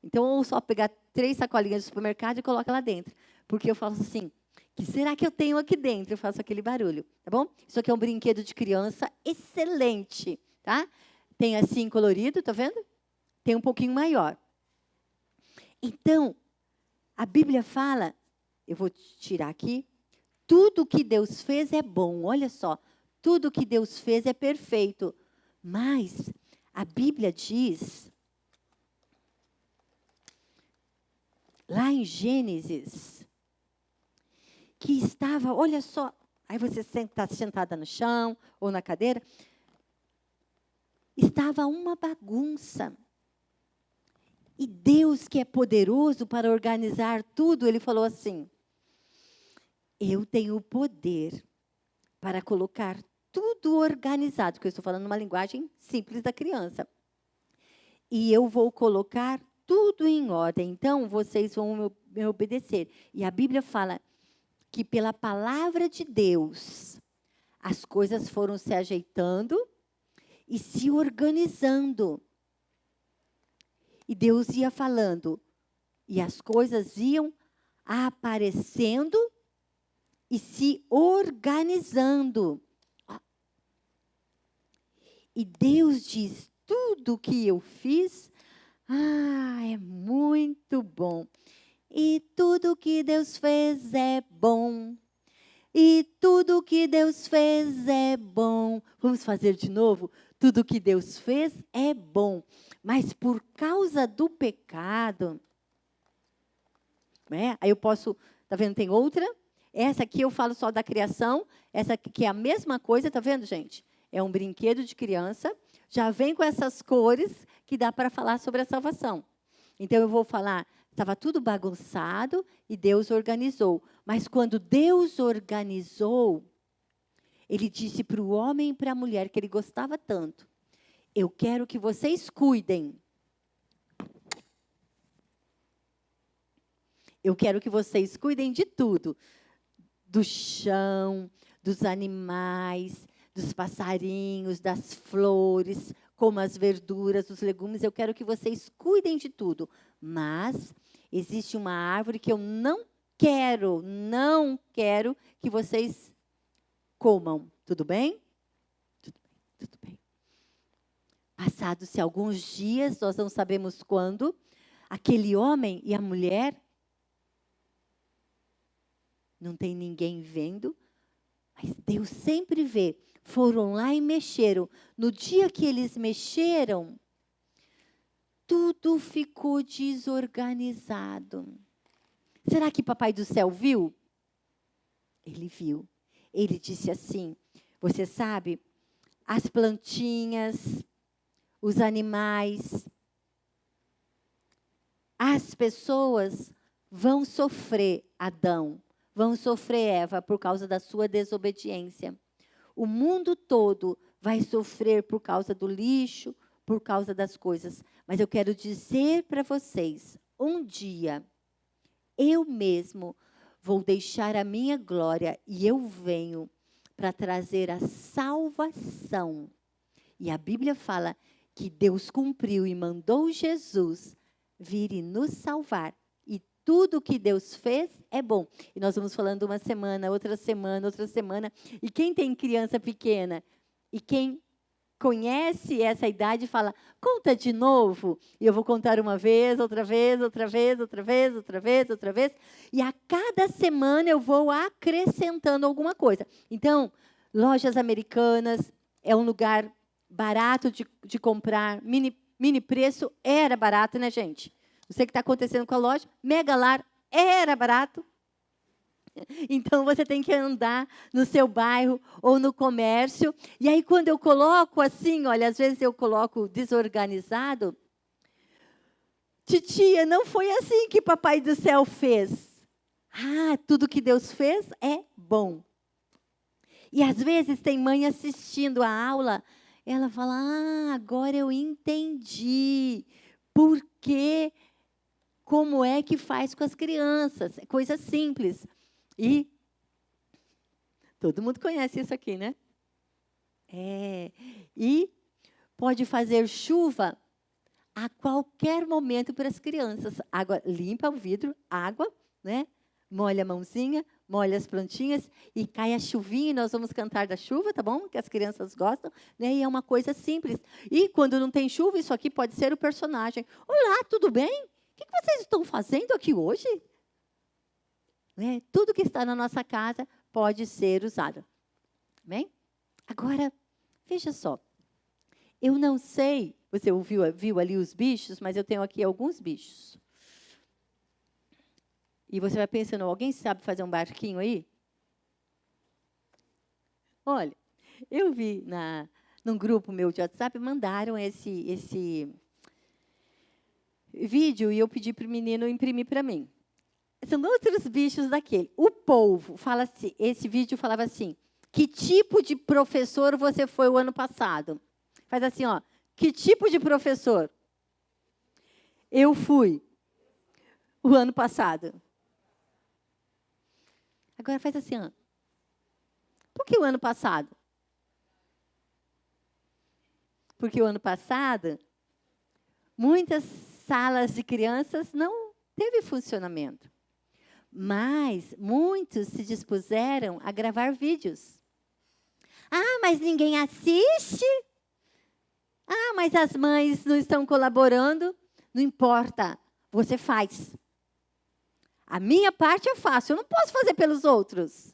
A: Então, ou só pegar 3 sacolinhas do supermercado e coloca lá dentro. Porque eu falo assim, que será que eu tenho aqui dentro? Eu faço aquele barulho, tá bom? Isso aqui é um brinquedo de criança excelente, tá? Tem assim colorido, tá vendo? Tem um pouquinho maior. Então, a Bíblia fala, eu vou tirar aqui, tudo que Deus fez é bom, olha só, tudo que Deus fez é perfeito. Mas a Bíblia diz, lá em Gênesis, que estava, olha só, aí você está sentada no chão ou na cadeira, estava uma bagunça. E Deus, que é poderoso para organizar tudo, ele falou assim, eu tenho o poder para colocar tudo organizado, porque eu estou falando uma linguagem simples da criança. e eu vou colocar tudo em ordem. Então, vocês vão me obedecer. E a Bíblia fala que pela palavra de Deus, as coisas foram se ajeitando e se organizando. E Deus ia falando, e as coisas iam aparecendo e se organizando. E Deus diz, tudo que eu fiz, é muito bom. E tudo que Deus fez é bom. E tudo que Deus fez é bom. Vamos fazer de novo? Tudo que Deus fez é bom. Mas por causa do pecado, né? Aí eu posso, tá vendo, tem outra? Essa aqui eu falo só da criação, essa aqui que é a mesma coisa, tá vendo, gente? É um brinquedo de criança, já vem com essas cores que dá para falar sobre a salvação. Então eu vou falar, estava tudo bagunçado e Deus organizou. Mas quando Deus organizou, Ele disse para o homem e para a mulher que Ele gostava tanto, eu quero que vocês cuidem. Eu quero que vocês cuidem de tudo. Do chão, dos animais, dos passarinhos, das flores, como as verduras, os legumes. Eu quero que vocês cuidem de tudo. Mas existe uma árvore que eu não quero que vocês comam. Tudo bem? Tudo bem. Passados-se alguns dias, nós não sabemos quando, aquele homem e a mulher, não tem ninguém vendo, mas Deus sempre vê. Foram lá e mexeram. No dia que eles mexeram, tudo ficou desorganizado. Será que Papai do Céu viu? Ele viu. Ele disse assim, você sabe, as plantinhas, os animais, as pessoas vão sofrer, Adão, vão sofrer, Eva, por causa da sua desobediência. O mundo todo vai sofrer por causa do lixo, por causa das coisas. Mas eu quero dizer para vocês, um dia, eu mesmo vou deixar a minha glória e eu venho para trazer a salvação. E a Bíblia fala que Deus cumpriu e mandou Jesus vir e nos salvar. E tudo que Deus fez é bom. E nós vamos falando uma semana, outra semana, outra semana. E quem tem criança pequena e quem conhece essa idade fala, conta de novo. E eu vou contar uma vez, outra vez, outra vez, outra vez, outra vez, outra vez. E a cada semana eu vou acrescentando alguma coisa. Então, lojas americanas é um lugar barato de comprar, mini preço era barato, né, gente? Não sei o que está acontecendo com a loja, Megalar era barato. Então, você tem que andar no seu bairro ou no comércio. E aí, quando eu coloco assim, olha, às vezes eu coloco desorganizado. Titia, não foi assim que Papai do Céu fez. Tudo que Deus fez é bom. E às vezes tem mãe assistindo a aula, ela fala, agora eu entendi. Por quê? Como é que faz com as crianças? É coisa simples. E todo mundo conhece isso aqui, né? E pode fazer chuva a qualquer momento para as crianças. Água, limpa o vidro, água, né? Molha a mãozinha, molha as plantinhas e cai a chuvinha e nós vamos cantar da chuva, tá bom? Que as crianças gostam, né? E é uma coisa simples. E quando não tem chuva, isso aqui pode ser o personagem. Olá, tudo bem? O que vocês estão fazendo aqui hoje? Né? Tudo que está na nossa casa pode ser usado. Bem? Agora, veja só. Eu não sei, você viu ali os bichos, mas eu tenho aqui alguns bichos. E você vai pensando, alguém sabe fazer um barquinho aí? Olha, eu vi num grupo meu de WhatsApp, mandaram esse vídeo e eu pedi para o menino imprimir para mim. São outros bichos daquele. O polvo, fala assim, esse vídeo falava assim, que tipo de professor você foi o ano passado? Faz assim, ó, que tipo de professor? Eu fui o ano passado. Agora faz assim, ó. Por que o ano passado? Porque o ano passado, muitas salas de crianças não teve funcionamento. Mas muitos se dispuseram a gravar vídeos. Ah, mas ninguém assiste? Ah, mas as mães não estão colaborando? Não importa, você faz. A minha parte eu faço, eu não posso fazer pelos outros.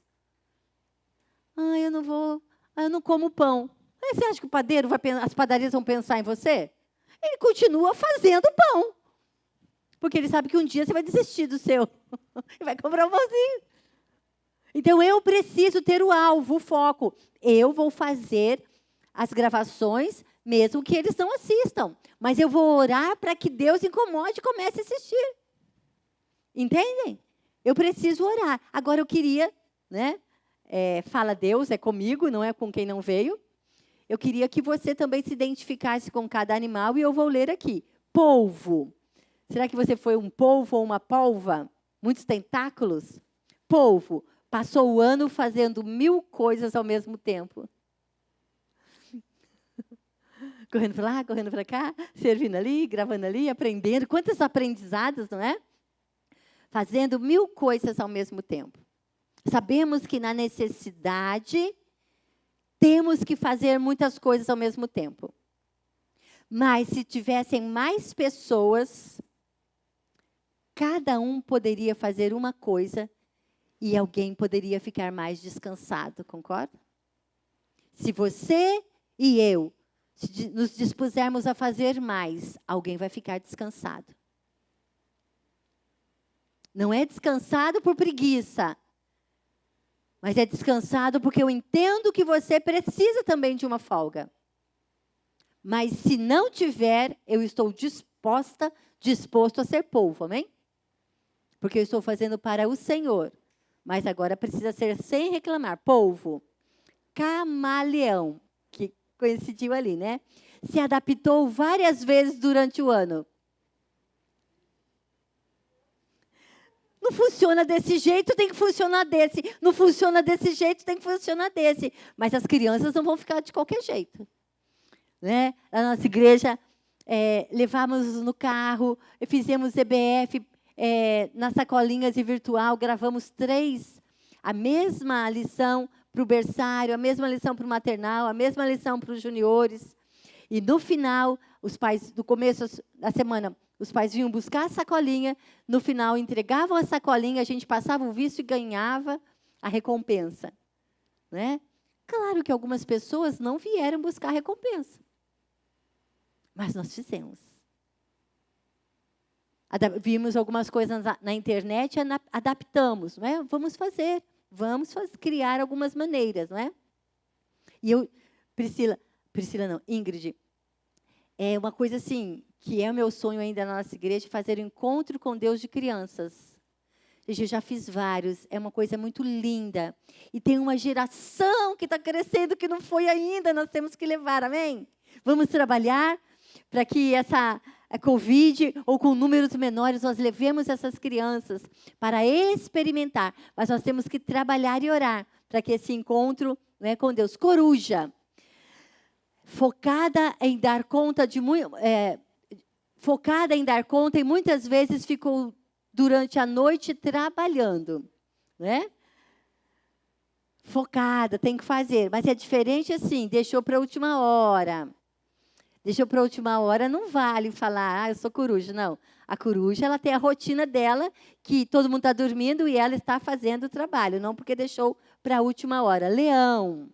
A: Ah, eu não vou, eu não como pão. Aí você acha que o padeiro as padarias vão pensar em você? Ele continua fazendo pão. Porque ele sabe que um dia você vai desistir do seu. E vai comprar um pãozinho. Então, eu preciso ter o alvo, o foco. Eu vou fazer as gravações, mesmo que eles não assistam. Mas eu vou orar para que Deus incomode e comece a assistir. Entendem? Eu preciso orar. Agora, eu queria, né? Fala Deus, é comigo, não é com quem não veio. Eu queria que você também se identificasse com cada animal, e eu vou ler aqui. Polvo. Será que você foi um polvo ou uma polva? Muitos tentáculos? Polvo. Passou o ano fazendo 1000 coisas ao mesmo tempo. Correndo para lá, correndo para cá, servindo ali, gravando ali, aprendendo. Quantos aprendizados, não é? Fazendo 1000 coisas ao mesmo tempo. Sabemos que na necessidade, temos que fazer muitas coisas ao mesmo tempo. Mas se tivessem mais pessoas, cada um poderia fazer uma coisa e alguém poderia ficar mais descansado, concorda? Se você e eu nos dispusermos a fazer mais, alguém vai ficar descansado. Não é descansado por preguiça, mas é descansado porque eu entendo que você precisa também de uma folga. Mas se não tiver, eu estou disposto a ser polvo, amém? Porque eu estou fazendo para o Senhor. Mas agora precisa ser sem reclamar. Polvo. Camaleão, que coincidiu ali, né? Se adaptou várias vezes durante o ano. Não funciona desse jeito, tem que funcionar desse. Não funciona desse jeito, tem que funcionar desse. Mas as crianças não vão ficar de qualquer jeito. Né? Na nossa igreja, levamos no carro, fizemos EBF nas sacolinhas e virtual, gravamos 3, a mesma lição para o berçário, a mesma lição para o maternal, a mesma lição para os juniores. E no final, os pais, no começo da semana, os pais vinham buscar a sacolinha, no final entregavam a sacolinha, a gente passava o visto e ganhava a recompensa. Né? Claro que algumas pessoas não vieram buscar a recompensa. Mas nós fizemos. Vimos algumas coisas na internet, adaptamos. Não é? Vamos fazer. Vamos criar algumas maneiras. Não é? E eu, Priscila não, Ingrid, é uma coisa assim, que é o meu sonho ainda na nossa igreja, fazer um encontro com Deus de crianças. Eu já fiz vários, é uma coisa muito linda. E tem uma geração que está crescendo que não foi ainda, nós temos que levar, amém? Vamos trabalhar para que a Covid, ou com números menores, nós levemos essas crianças para experimentar. Mas nós temos que trabalhar e orar para que esse encontro, né, com Deus. Coruja, focada em dar conta e muitas vezes ficou durante a noite trabalhando, né? Focada, tem que fazer, mas é diferente assim, deixou para a última hora. Deixou para a última hora, não vale falar, eu sou coruja, não. A coruja, ela tem a rotina dela, que todo mundo está dormindo e ela está fazendo o trabalho, não porque deixou para a última hora. Leão,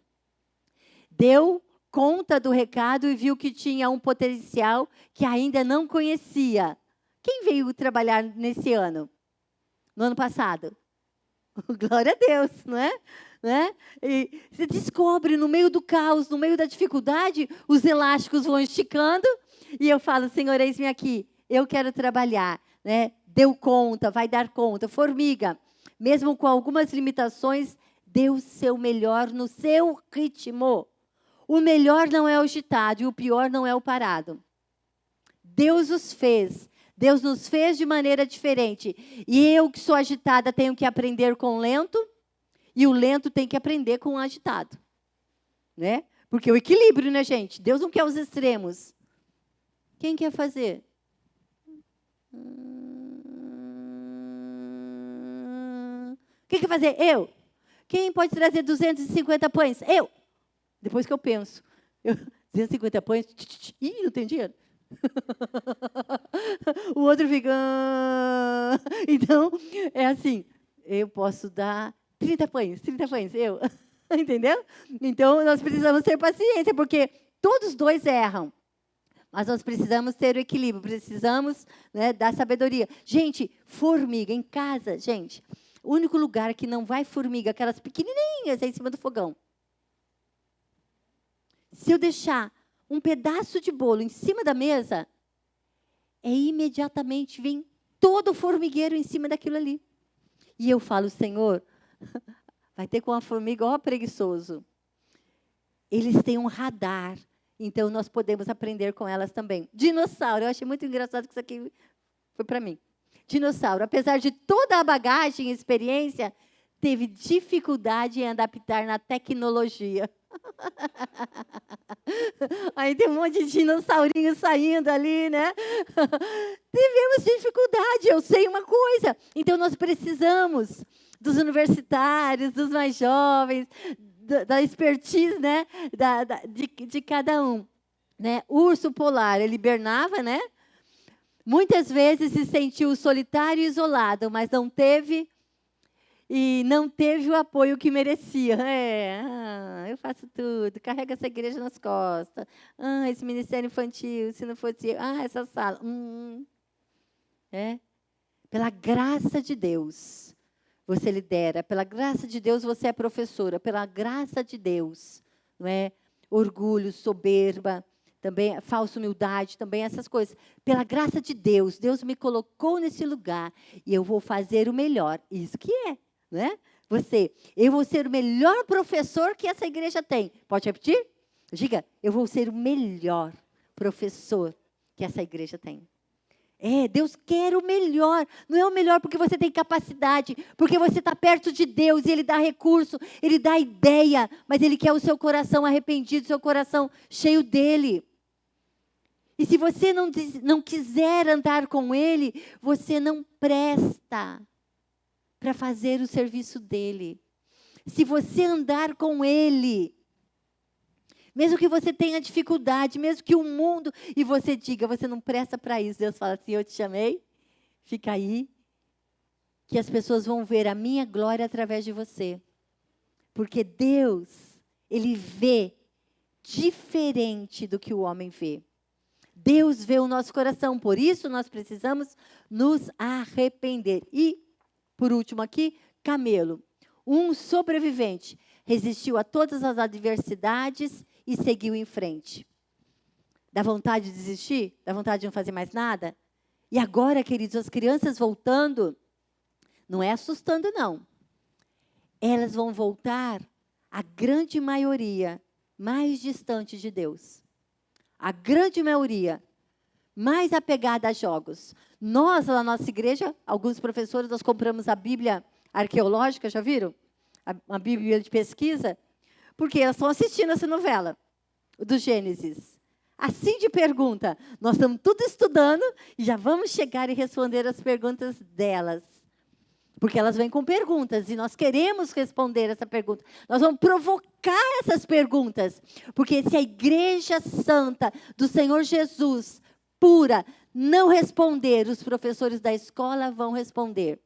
A: deu conta do recado e viu que tinha um potencial que ainda não conhecia. Quem veio trabalhar nesse ano? No ano passado? Glória a Deus, não é? Né? E você descobre no meio do caos, no meio da dificuldade, os elásticos vão esticando e eu falo, Senhor, eis-me aqui, eu quero trabalhar. Né? Deu conta, vai dar conta. Formiga, mesmo com algumas limitações, deu o seu melhor no seu ritmo. O melhor não é o agitado e o pior não é o parado. Deus os fez Deus nos fez de maneira diferente. E eu, que sou agitada, tenho que aprender com o lento, e o lento tem que aprender com o agitado. Né? Porque o equilíbrio, né, gente? Deus não quer os extremos. Quem quer fazer? Quem quer fazer? Eu. Quem pode trazer 250 pães? Eu. Depois que eu penso. 250 pães? Ih, não tem dinheiro. O outro fica... Então, é assim. Eu posso dar 30 pães, eu. Entendeu? Então, nós precisamos ter paciência, porque todos dois erram. Mas nós precisamos ter o equilíbrio, precisamos, né, da sabedoria. Gente, formiga em casa, gente, o único lugar que não vai formiga, aquelas pequenininhas aí em cima do fogão. Se eu deixar um pedaço de bolo em cima da mesa, imediatamente vem todo o formigueiro em cima daquilo ali. E eu falo, Senhor, vai ter com a formiga, ó, preguiçoso. Eles têm um radar. Então, nós podemos aprender com elas também. Dinossauro, eu achei muito engraçado que isso aqui foi para mim. Dinossauro, apesar de toda a bagagem e experiência, teve dificuldade em adaptar na tecnologia. Aí tem um monte de dinossaurinho saindo ali, né? Tivemos dificuldade, eu sei uma coisa. Então, nós precisamos dos universitários, dos mais jovens, da expertise, né, de cada um. Né? Urso polar, ele hibernava, né? Muitas vezes se sentiu solitário e isolado, mas não teve o apoio que merecia. Eu faço tudo, carrego essa igreja nas costas. Esse ministério infantil, se não fosse eu, essa sala. Pela graça de Deus, você lidera. Pela graça de Deus, você é professora. Pela graça de Deus, não é? Orgulho, soberba, também falsa humildade, também essas coisas. Pela graça de Deus, Deus me colocou nesse lugar e eu vou fazer o melhor. Isso que é, não é? Eu vou ser o melhor professor que essa igreja tem. Pode repetir? Diga, eu vou ser o melhor professor que essa igreja tem. Deus quer o melhor. Não é o melhor porque você tem capacidade, porque você está perto de Deus e Ele dá recurso, Ele dá ideia, mas Ele quer o seu coração arrependido, seu coração cheio dEle. E se você não quiser andar com Ele, você não presta para fazer o serviço dEle. Se você andar com Ele, mesmo que você tenha dificuldade, mesmo que o mundo, e você diga, você não presta para isso. Deus fala assim, eu te chamei, fica aí, que as pessoas vão ver a minha glória através de você. Porque Deus, Ele vê diferente do que o homem vê. Deus vê o nosso coração, por isso nós precisamos nos arrepender. E, por último aqui, camelo. Um sobrevivente resistiu a todas as adversidades e seguiu em frente. Dá vontade de desistir? Dá vontade de não fazer mais nada? E agora, queridos, as crianças voltando, não é assustando, não. Elas vão voltar, a grande maioria, mais distante de Deus. A grande maioria, mais apegada a jogos. Nós, lá na nossa igreja, alguns professores, nós compramos a Bíblia arqueológica, já viram? A Bíblia de pesquisa. Porque elas estão assistindo essa novela do Gênesis. Assim de pergunta. Nós estamos tudo estudando e já vamos chegar e responder as perguntas delas. Porque elas vêm com perguntas e nós queremos responder essa pergunta. Nós vamos provocar essas perguntas. Porque se a igreja santa do Senhor Jesus, pura, não responder, os professores da escola vão responder.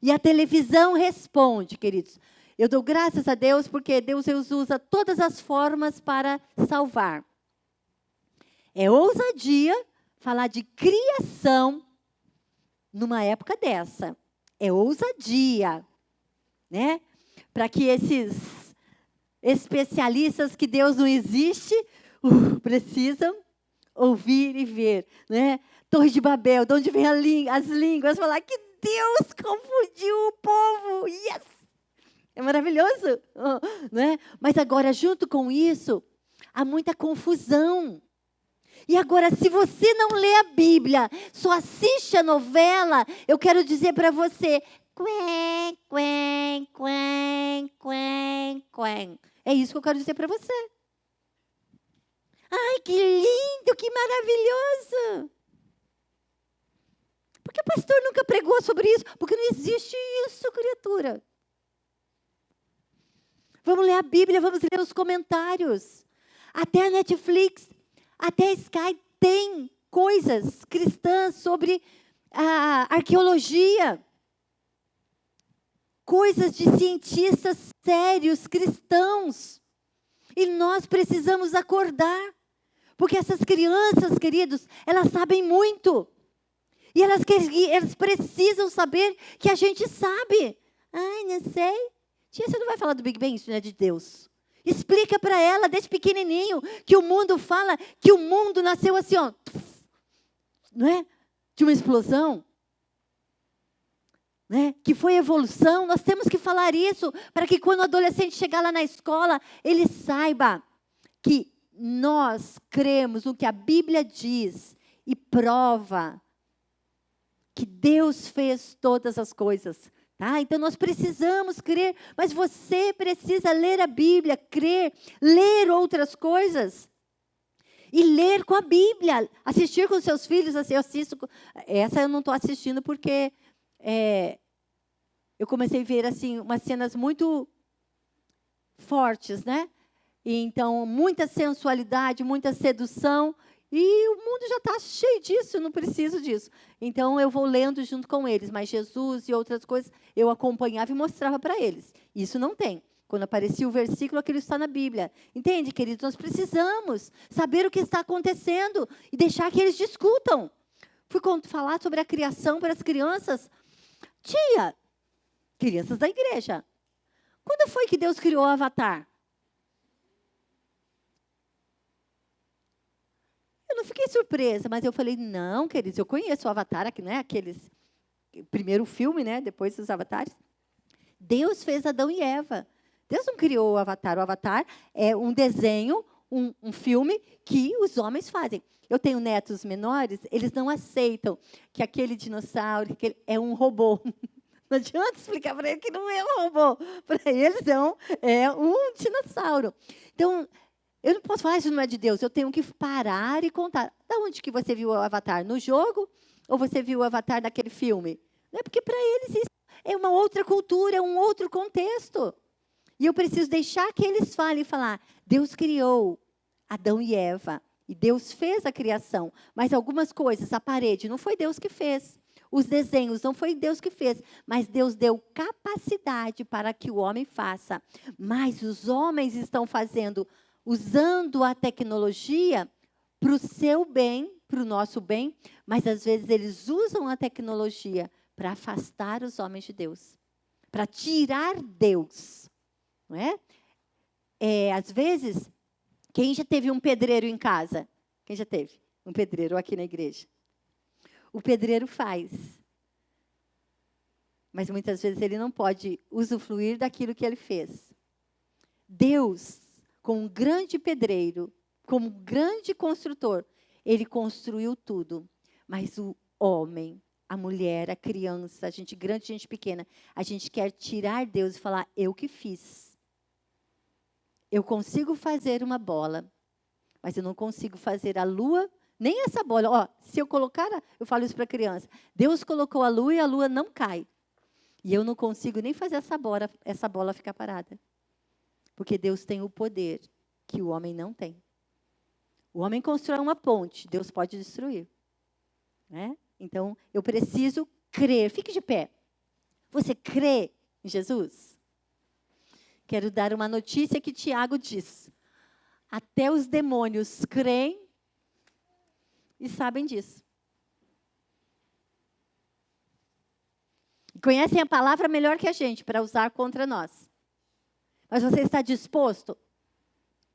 A: E a televisão responde, queridos. Eu dou graças a Deus porque Deus usa todas as formas para salvar. É ousadia falar de criação numa época dessa. É ousadia, né? Para que esses especialistas que Deus não existe, precisam ouvir e ver, né? Torre de Babel, de onde vem as línguas, falar que Deus confundiu o povo. Yes! É maravilhoso, né? Mas agora, junto com isso, há muita confusão. E agora, se você não lê a Bíblia, só assiste a novela, eu quero dizer para você, quen, quen, quen, quen, quen. É isso que eu quero dizer para você. Ai, que lindo, que maravilhoso. Por que o pastor nunca pregou sobre isso? Porque não existe isso, criatura. Vamos ler a Bíblia, vamos ler os comentários. Até a Netflix, até a Sky tem coisas cristãs sobre a arqueologia. Coisas de cientistas sérios, cristãos. E nós precisamos acordar. Porque essas crianças, queridos, elas sabem muito. E elas precisam saber que a gente sabe. Ai, não sei. Tia, você não vai falar do Big Bang, isso não é de Deus. Explica para ela, desde pequenininho, que o mundo fala que o mundo nasceu assim, ó. Não é? De uma explosão. Né? Que foi evolução. Nós temos que falar isso para que quando o adolescente chegar lá na escola, ele saiba que nós cremos no que a Bíblia diz e prova que Deus fez todas as coisas. Tá? Então, nós precisamos crer, mas você precisa ler a Bíblia, crer, ler outras coisas. E ler com a Bíblia, assistir com seus filhos, assim, eu assisto, essa eu não estou assistindo porque eu comecei a ver assim, umas cenas muito fortes, né? E, então, muita sensualidade, muita sedução, e o mundo já está cheio disso, eu não preciso disso. Então, eu vou lendo junto com eles, mas Jesus e outras coisas, eu acompanhava e mostrava para eles. Isso não tem. Quando aparecia o versículo, aquilo está na Bíblia. Entende, queridos? Nós precisamos saber o que está acontecendo e deixar que eles discutam. Fui falar sobre a criação para as crianças. Tia, crianças da igreja, quando foi que Deus criou o Avatar? Eu não fiquei surpresa, mas eu falei, não, queridos, eu conheço o Avatar, aqui, né? Aqueles, primeiro filme, né? Depois dos Avatares. Deus fez Adão e Eva. Deus não criou o Avatar. O Avatar é um desenho, um filme que os homens fazem. Eu tenho netos menores, eles não aceitam que aquele dinossauro que é um robô. Não adianta explicar para ele que não é um robô. Para eles é um dinossauro. Então, eu não posso falar, isso não é de Deus. Eu tenho que parar e contar. Da onde que você viu o Avatar? No jogo? Ou você viu o Avatar naquele filme? Não é porque para eles isso é uma outra cultura, é um outro contexto. E eu preciso deixar que eles falem e falar, Deus criou Adão e Eva. E Deus fez a criação. Mas algumas coisas, a parede, não foi Deus que fez. Os desenhos, não foi Deus que fez. Mas Deus deu capacidade para que o homem faça. Mas os homens estão fazendo, usando a tecnologia para o seu bem, para o nosso bem. Mas às vezes eles usam a tecnologia para afastar os homens de Deus. Para tirar Deus. Não é? Às vezes, quem já teve um pedreiro em casa? Quem já teve um pedreiro aqui na igreja? O pedreiro faz. Mas muitas vezes ele não pode usufruir daquilo que ele fez. Deus, como um grande pedreiro, como um grande construtor, ele construiu tudo. Mas o homem, a mulher, a criança, a gente grande, a gente pequena, a gente quer tirar Deus e falar, eu que fiz. Eu consigo fazer uma bola, mas eu não consigo fazer a lua, nem essa bola. Ó, se eu colocar, eu falo isso para a criança, Deus colocou a lua e a lua não cai. E eu não consigo nem fazer essa bola ficar parada. Porque Deus tem o poder que o homem não tem. O homem constrói uma ponte, Deus pode destruir. Né? Então, eu preciso crer. Fique de pé. Você crê em Jesus? Quero dar uma notícia que Tiago diz. Até os demônios creem e sabem disso. Conhecem a palavra melhor que a gente para usar contra nós. Mas você está disposto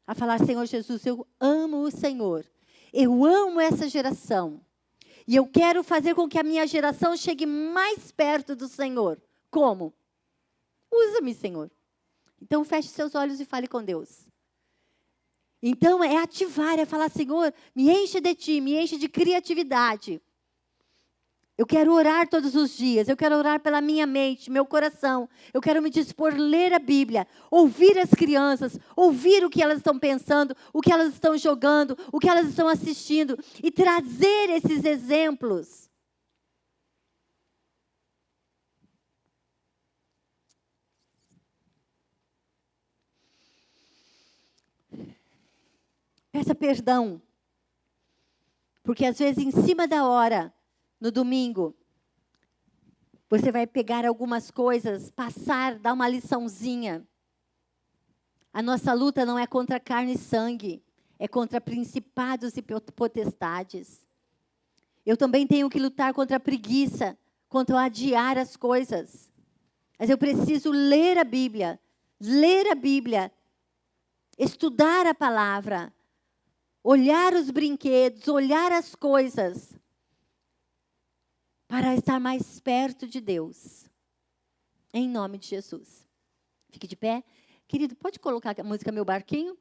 A: a falar, Senhor Jesus, eu amo o Senhor. Eu amo essa geração. E eu quero fazer com que a minha geração chegue mais perto do Senhor. Como? Usa-me, Senhor. Então, feche seus olhos e fale com Deus. Então, é ativar, é falar, Senhor, me enche de Ti, me enche de criatividade. Eu quero orar todos os dias, eu quero orar pela minha mente, meu coração. Eu quero me dispor a ler a Bíblia, ouvir as crianças, ouvir o que elas estão pensando, o que elas estão jogando, o que elas estão assistindo e trazer esses exemplos. Peça perdão, porque às vezes em cima da hora, no domingo, você vai pegar algumas coisas, passar, dar uma liçãozinha. A nossa luta não é contra carne e sangue, é contra principados e potestades. Eu também tenho que lutar contra a preguiça, contra adiar as coisas. Mas eu preciso ler a Bíblia, estudar a palavra, olhar os brinquedos, olhar as coisas, para estar mais perto de Deus. Em nome de Jesus. Fique de pé. Querido, pode colocar a música Meu Barquinho?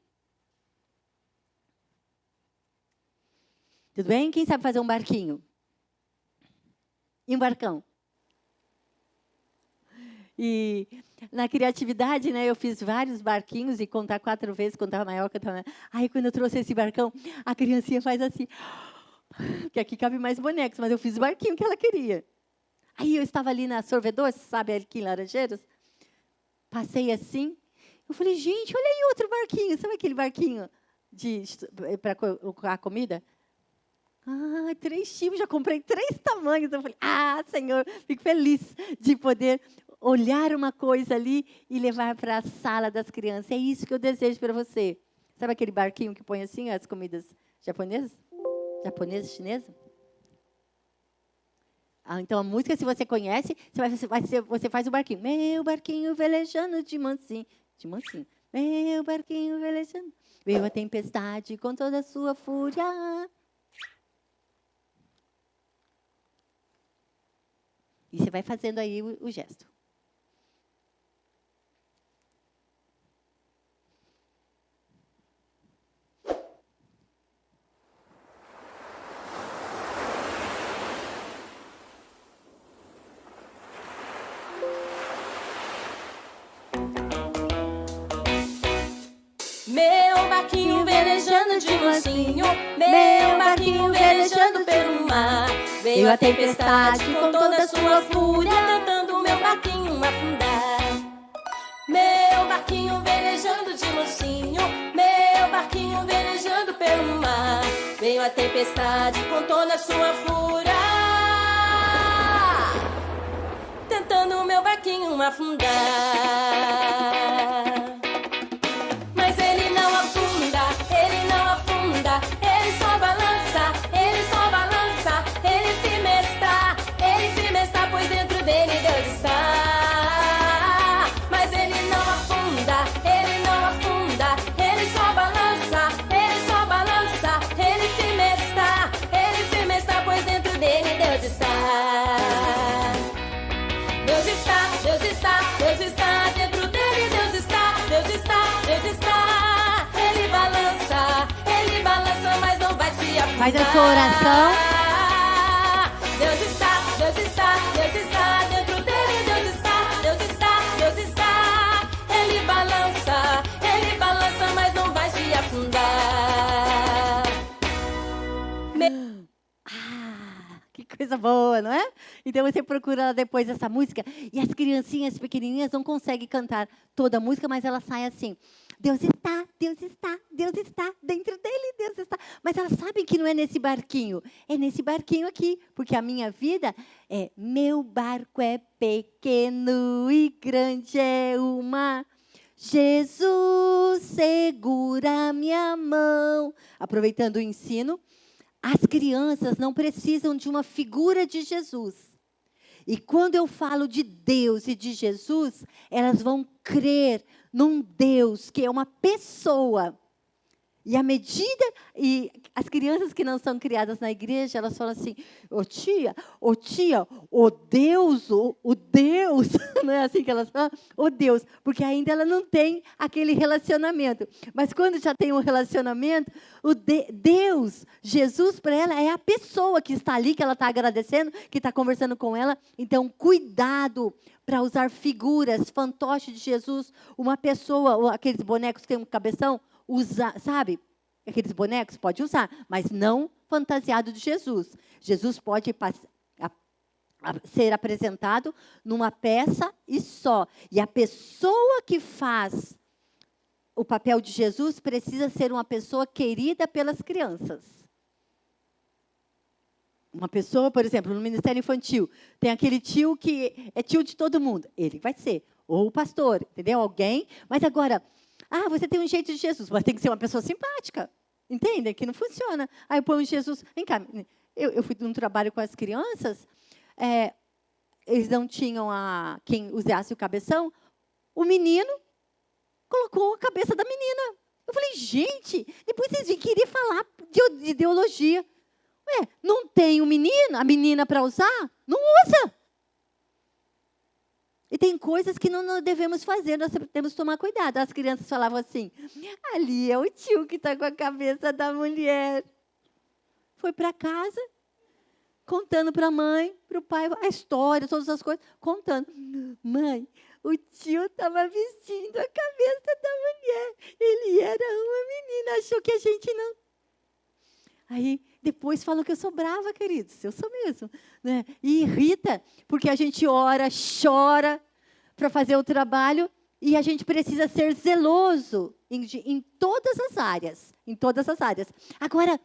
A: Tudo bem? Quem sabe fazer um barquinho? E um barcão? E na criatividade, né, eu fiz vários barquinhos e contar 4 vezes, contava maior, contava maior. Aí, quando eu trouxe esse barcão, a criancinha faz assim, que aqui cabe mais bonecos, mas eu fiz o barquinho que ela queria. Aí eu estava ali na Sorvedor, sabe, aqui em Laranjeiras, passei assim, eu falei, gente, olha aí outro barquinho, sabe aquele barquinho para colocar a comida? 3 tipos, já comprei 3 tamanhos. Eu falei, Senhor, fico feliz de poder olhar uma coisa ali e levar para a sala das crianças. É isso que eu desejo para você. Sabe aquele barquinho que põe assim as comidas japonesas? Japonesa, chinesa? Então, a música, se você conhece, você faz o barquinho. Meu barquinho velejando de mansinho. De mansinho. Meu barquinho velejando. Veio a tempestade com toda a sua fúria. E você vai fazendo aí o gesto.
B: Meu barquinho velejando de mansinho, meu barquinho velejando pelo mar. Veio a tempestade com toda a sua fúria, tentando meu barquinho afundar. Meu barquinho velejando de mansinho, meu barquinho velejando pelo mar. Veio a tempestade com toda a sua fúria, tentando meu barquinho afundar. Mas ele não afunda, ele não afunda, ele só balança, ele firme está, pois dentro dele Deus está. Mas ele não afunda, ele só balança, ele firme está, pois dentro dele Deus está. Deus está, Deus está, Deus está, dentro dele Deus está, Deus está, Deus está. Ele balança, mas não vai se afundar.
A: Faz a sua oração.
B: Deus está, Deus está, Deus está, dentro dele Deus está, Deus está, Deus está. Ele balança, mas não vai se afundar.
A: Que coisa boa, não é? Então você procura depois essa música e as criancinhas pequenininhas não conseguem cantar toda a música, mas ela sai assim: Deus está, Deus está, Deus está, dentro dele Deus está. Mas elas sabem que não é nesse barquinho, é nesse barquinho aqui, porque a minha vida é: meu barco é pequeno e grande é o mar. Jesus segura minha mão. Aproveitando o ensino, as crianças não precisam de uma figura de Jesus. E quando eu falo de Deus e de Jesus, elas vão crer num Deus que é uma pessoa. E à medida, e as crianças que não são criadas na igreja, elas falam assim, ô tia, o Deus, o Deus, não é assim que elas falam? O Deus, porque ainda ela não tem aquele relacionamento. Mas quando já tem um relacionamento, Deus, Jesus para ela é a pessoa que está ali, que ela está agradecendo, que está conversando com ela. Então, cuidado para usar figuras, fantoche de Jesus, uma pessoa, aqueles bonecos que tem um cabeção, usar, sabe? Aqueles bonecos pode usar, mas não fantasiado de Jesus. Jesus pode ser apresentado numa peça e só. E a pessoa que faz o papel de Jesus precisa ser uma pessoa querida pelas crianças. Uma pessoa, por exemplo, no Ministério Infantil, tem aquele tio que é tio de todo mundo. Ele vai ser. Ou o pastor, entendeu? Alguém. Mas agora, você tem um jeito de Jesus, mas tem que ser uma pessoa simpática. Entende? Que não funciona. Aí eu ponho Jesus. Vem cá, eu fui num trabalho com as crianças, eles não tinham quem usasse o cabeção. O menino colocou a cabeça da menina. Eu falei, gente, depois vocês vêm querer falar de ideologia. Não tem o menino, a menina para usar? Não usa. E tem coisas que não devemos fazer, nós temos que tomar cuidado. As crianças falavam assim, ali é o tio que está com a cabeça da mulher. Foi para casa, contando para a mãe, para o pai, a história, todas as coisas, contando. Mãe, o tio estava vestindo a cabeça da mulher. Ele era uma menina, achou que a gente não... Aí, depois falam que eu sou brava, queridos. Eu sou mesmo. Né? E irrita, porque a gente ora, chora para fazer o trabalho e a gente precisa ser zeloso em todas as áreas. Em todas as áreas. Agora,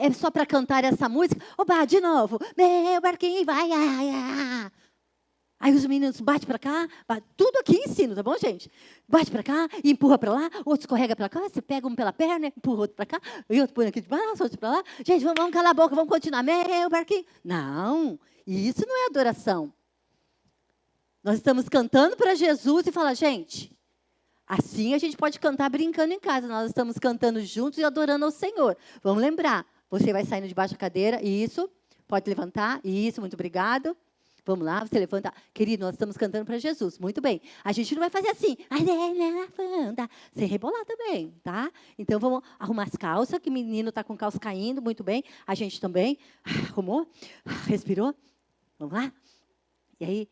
A: é só para cantar essa música. Oba, de novo. Meu barquinho vai. Aí os meninos batem para cá, tudo aqui ensino, tá bom, gente? Bate para cá, e empurra para lá, outro escorrega para cá, você pega um pela perna, empurra outro para cá, e outro põe aqui de baixo, outro para lá. Gente, vamos calar a boca, vamos continuar. Meu barquinho. Não, isso não é adoração. Nós estamos cantando para Jesus e fala, gente, assim a gente pode cantar brincando em casa. Nós estamos cantando juntos e adorando ao Senhor. Vamos lembrar, você vai saindo debaixo da cadeira, isso, pode levantar, isso, muito obrigado. Vamos lá, você levanta. Querido, nós estamos cantando para Jesus. Muito bem. A gente não vai fazer assim. Sem rebolar também, tá? Então, vamos arrumar as calças, que o menino está com calça caindo. Muito bem. A gente também. Arrumou? Respirou? Vamos lá? E aí,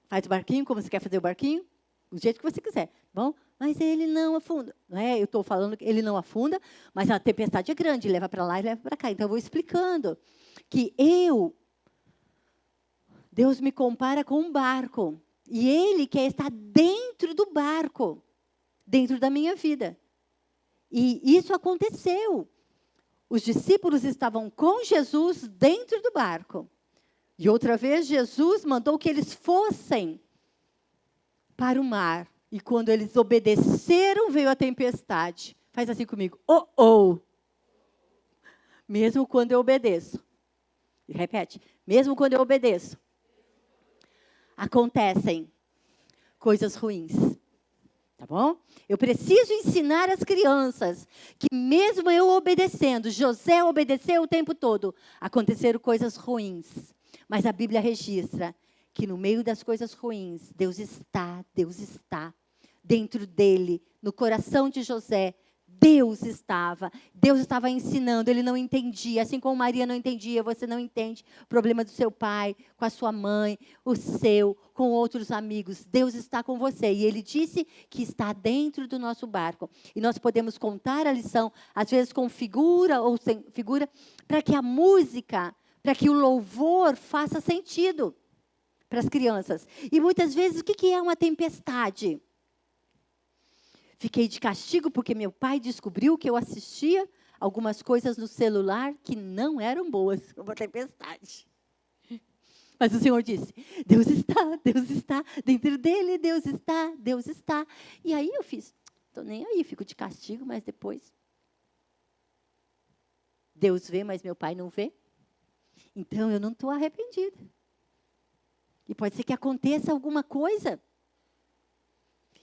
A: faz o barquinho, como você quer fazer o barquinho? Do jeito que você quiser. Bom? Mas ele não afunda. Não é? Eu estou falando que ele não afunda, mas a tempestade é grande. Leva para lá e leva para cá. Então, eu vou explicando que Deus me compara com um barco. E Ele quer estar dentro do barco, dentro da minha vida. E isso aconteceu. Os discípulos estavam com Jesus dentro do barco. E outra vez, Jesus mandou que eles fossem para o mar. E quando eles obedeceram, veio a tempestade. Faz assim comigo. Oh. Mesmo quando eu obedeço. E repete. Mesmo quando eu obedeço. Acontecem coisas ruins, tá bom? Eu preciso ensinar as crianças que mesmo eu obedecendo, José obedeceu o tempo todo, aconteceram coisas ruins. Mas a Bíblia registra que no meio das coisas ruins, Deus está dentro dele, no coração de José. Deus estava ensinando, ele não entendia, assim como Maria não entendia, você não entende o problema do seu pai, com a sua mãe, o seu, com outros amigos. Deus está com você e ele disse que está dentro do nosso barco. E nós podemos contar a lição, às vezes com figura ou sem figura, para que a música, para que o louvor faça sentido para as crianças. E muitas vezes, o que é uma tempestade? Fiquei de castigo porque meu pai descobriu que eu assistia algumas coisas no celular que não eram boas. Uma tempestade. Mas o Senhor disse, Deus está dentro dele, Deus está. E aí eu fiz, estou nem aí, fico de castigo, mas depois Deus vê, mas meu pai não vê. Então eu não estou arrependida. E pode ser que aconteça alguma coisa.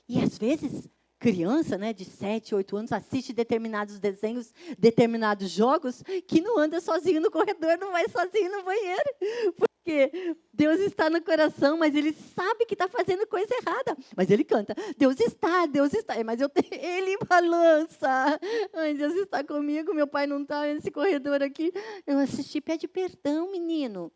A: E às vezes criança, né, de 7, 8 anos, assiste determinados desenhos, determinados jogos, que não anda sozinho no corredor, não vai sozinho no banheiro. Porque Deus está no coração, mas ele sabe que está fazendo coisa errada. Mas ele canta, Deus está, Deus está. Mas ele balança. Ai, Deus está comigo, meu pai não está nesse corredor aqui. Eu assisti, pede perdão, menino.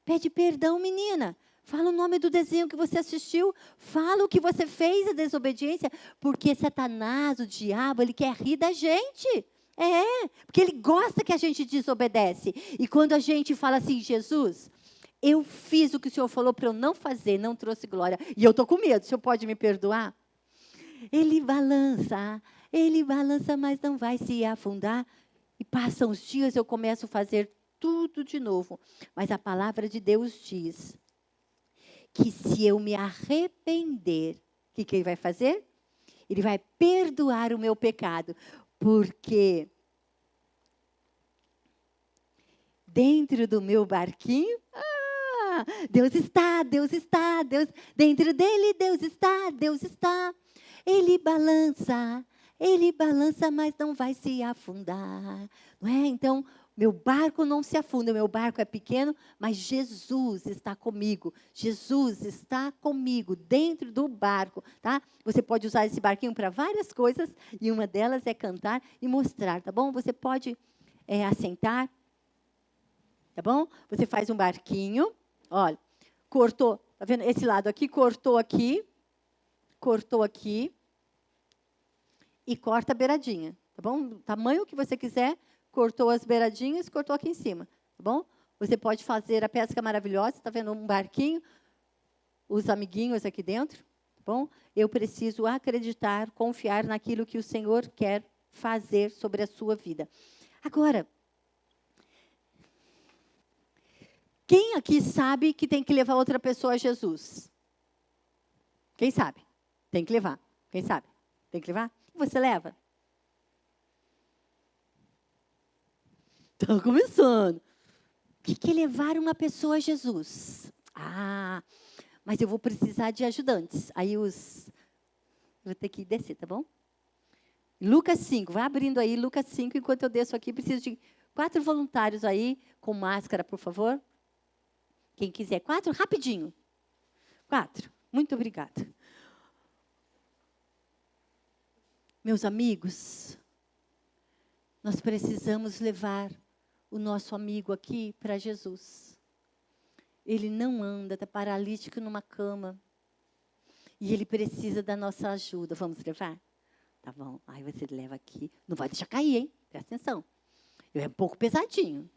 A: Pede perdão, menina. Fala o nome do desenho que você assistiu. Fala o que você fez, a desobediência. Porque Satanás, o diabo, ele quer rir da gente. Porque ele gosta que a gente desobedece. E quando a gente fala assim, Jesus, eu fiz o que o Senhor falou para eu não fazer, não trouxe glória. E eu estou com medo, o Senhor pode me perdoar? Ele balança, mas não vai se afundar. E passam os dias, eu começo a fazer tudo de novo. Mas a palavra de Deus diz que se eu me arrepender, o que ele vai fazer? Ele vai perdoar o meu pecado. Porque dentro do meu barquinho, Deus está, dentro dele Deus está. Ele balança, mas não vai se afundar. Não é? Então, meu barco não se afunda, meu barco é pequeno, mas Jesus está comigo. Jesus está comigo dentro do barco, tá? Você pode usar esse barquinho para várias coisas, e uma delas é cantar e mostrar, tá bom? Você pode assentar, tá bom? Você faz um barquinho, olha, cortou, tá vendo? Esse lado aqui, cortou aqui, e corta a beiradinha, tá bom? O tamanho que você quiser, cortou as beiradinhas, cortou aqui em cima, tá bom? Você pode fazer a pesca maravilhosa, está vendo um barquinho, os amiguinhos aqui dentro, tá bom? Eu preciso acreditar, confiar naquilo que o Senhor quer fazer sobre a sua vida. Agora, quem aqui sabe que tem que levar outra pessoa a Jesus? Quem sabe? Tem que levar. Quem sabe? Tem que levar? Você leva? Estão começando. O que é levar uma pessoa a Jesus? Mas eu vou precisar de ajudantes. Aí eu vou ter que descer, tá bom? Lucas 5, vai abrindo aí, Lucas 5, enquanto eu desço aqui, preciso de 4 voluntários aí, com máscara, por favor. Quem quiser, 4, rapidinho. 4, muito obrigada. Meus amigos, nós precisamos levar o nosso amigo aqui para Jesus. Ele não anda, está paralítico numa cama. E ele precisa da nossa ajuda. Vamos levar? Tá bom. Aí você leva aqui. Não vai deixar cair, hein? Presta atenção. É um pouco pesadinho.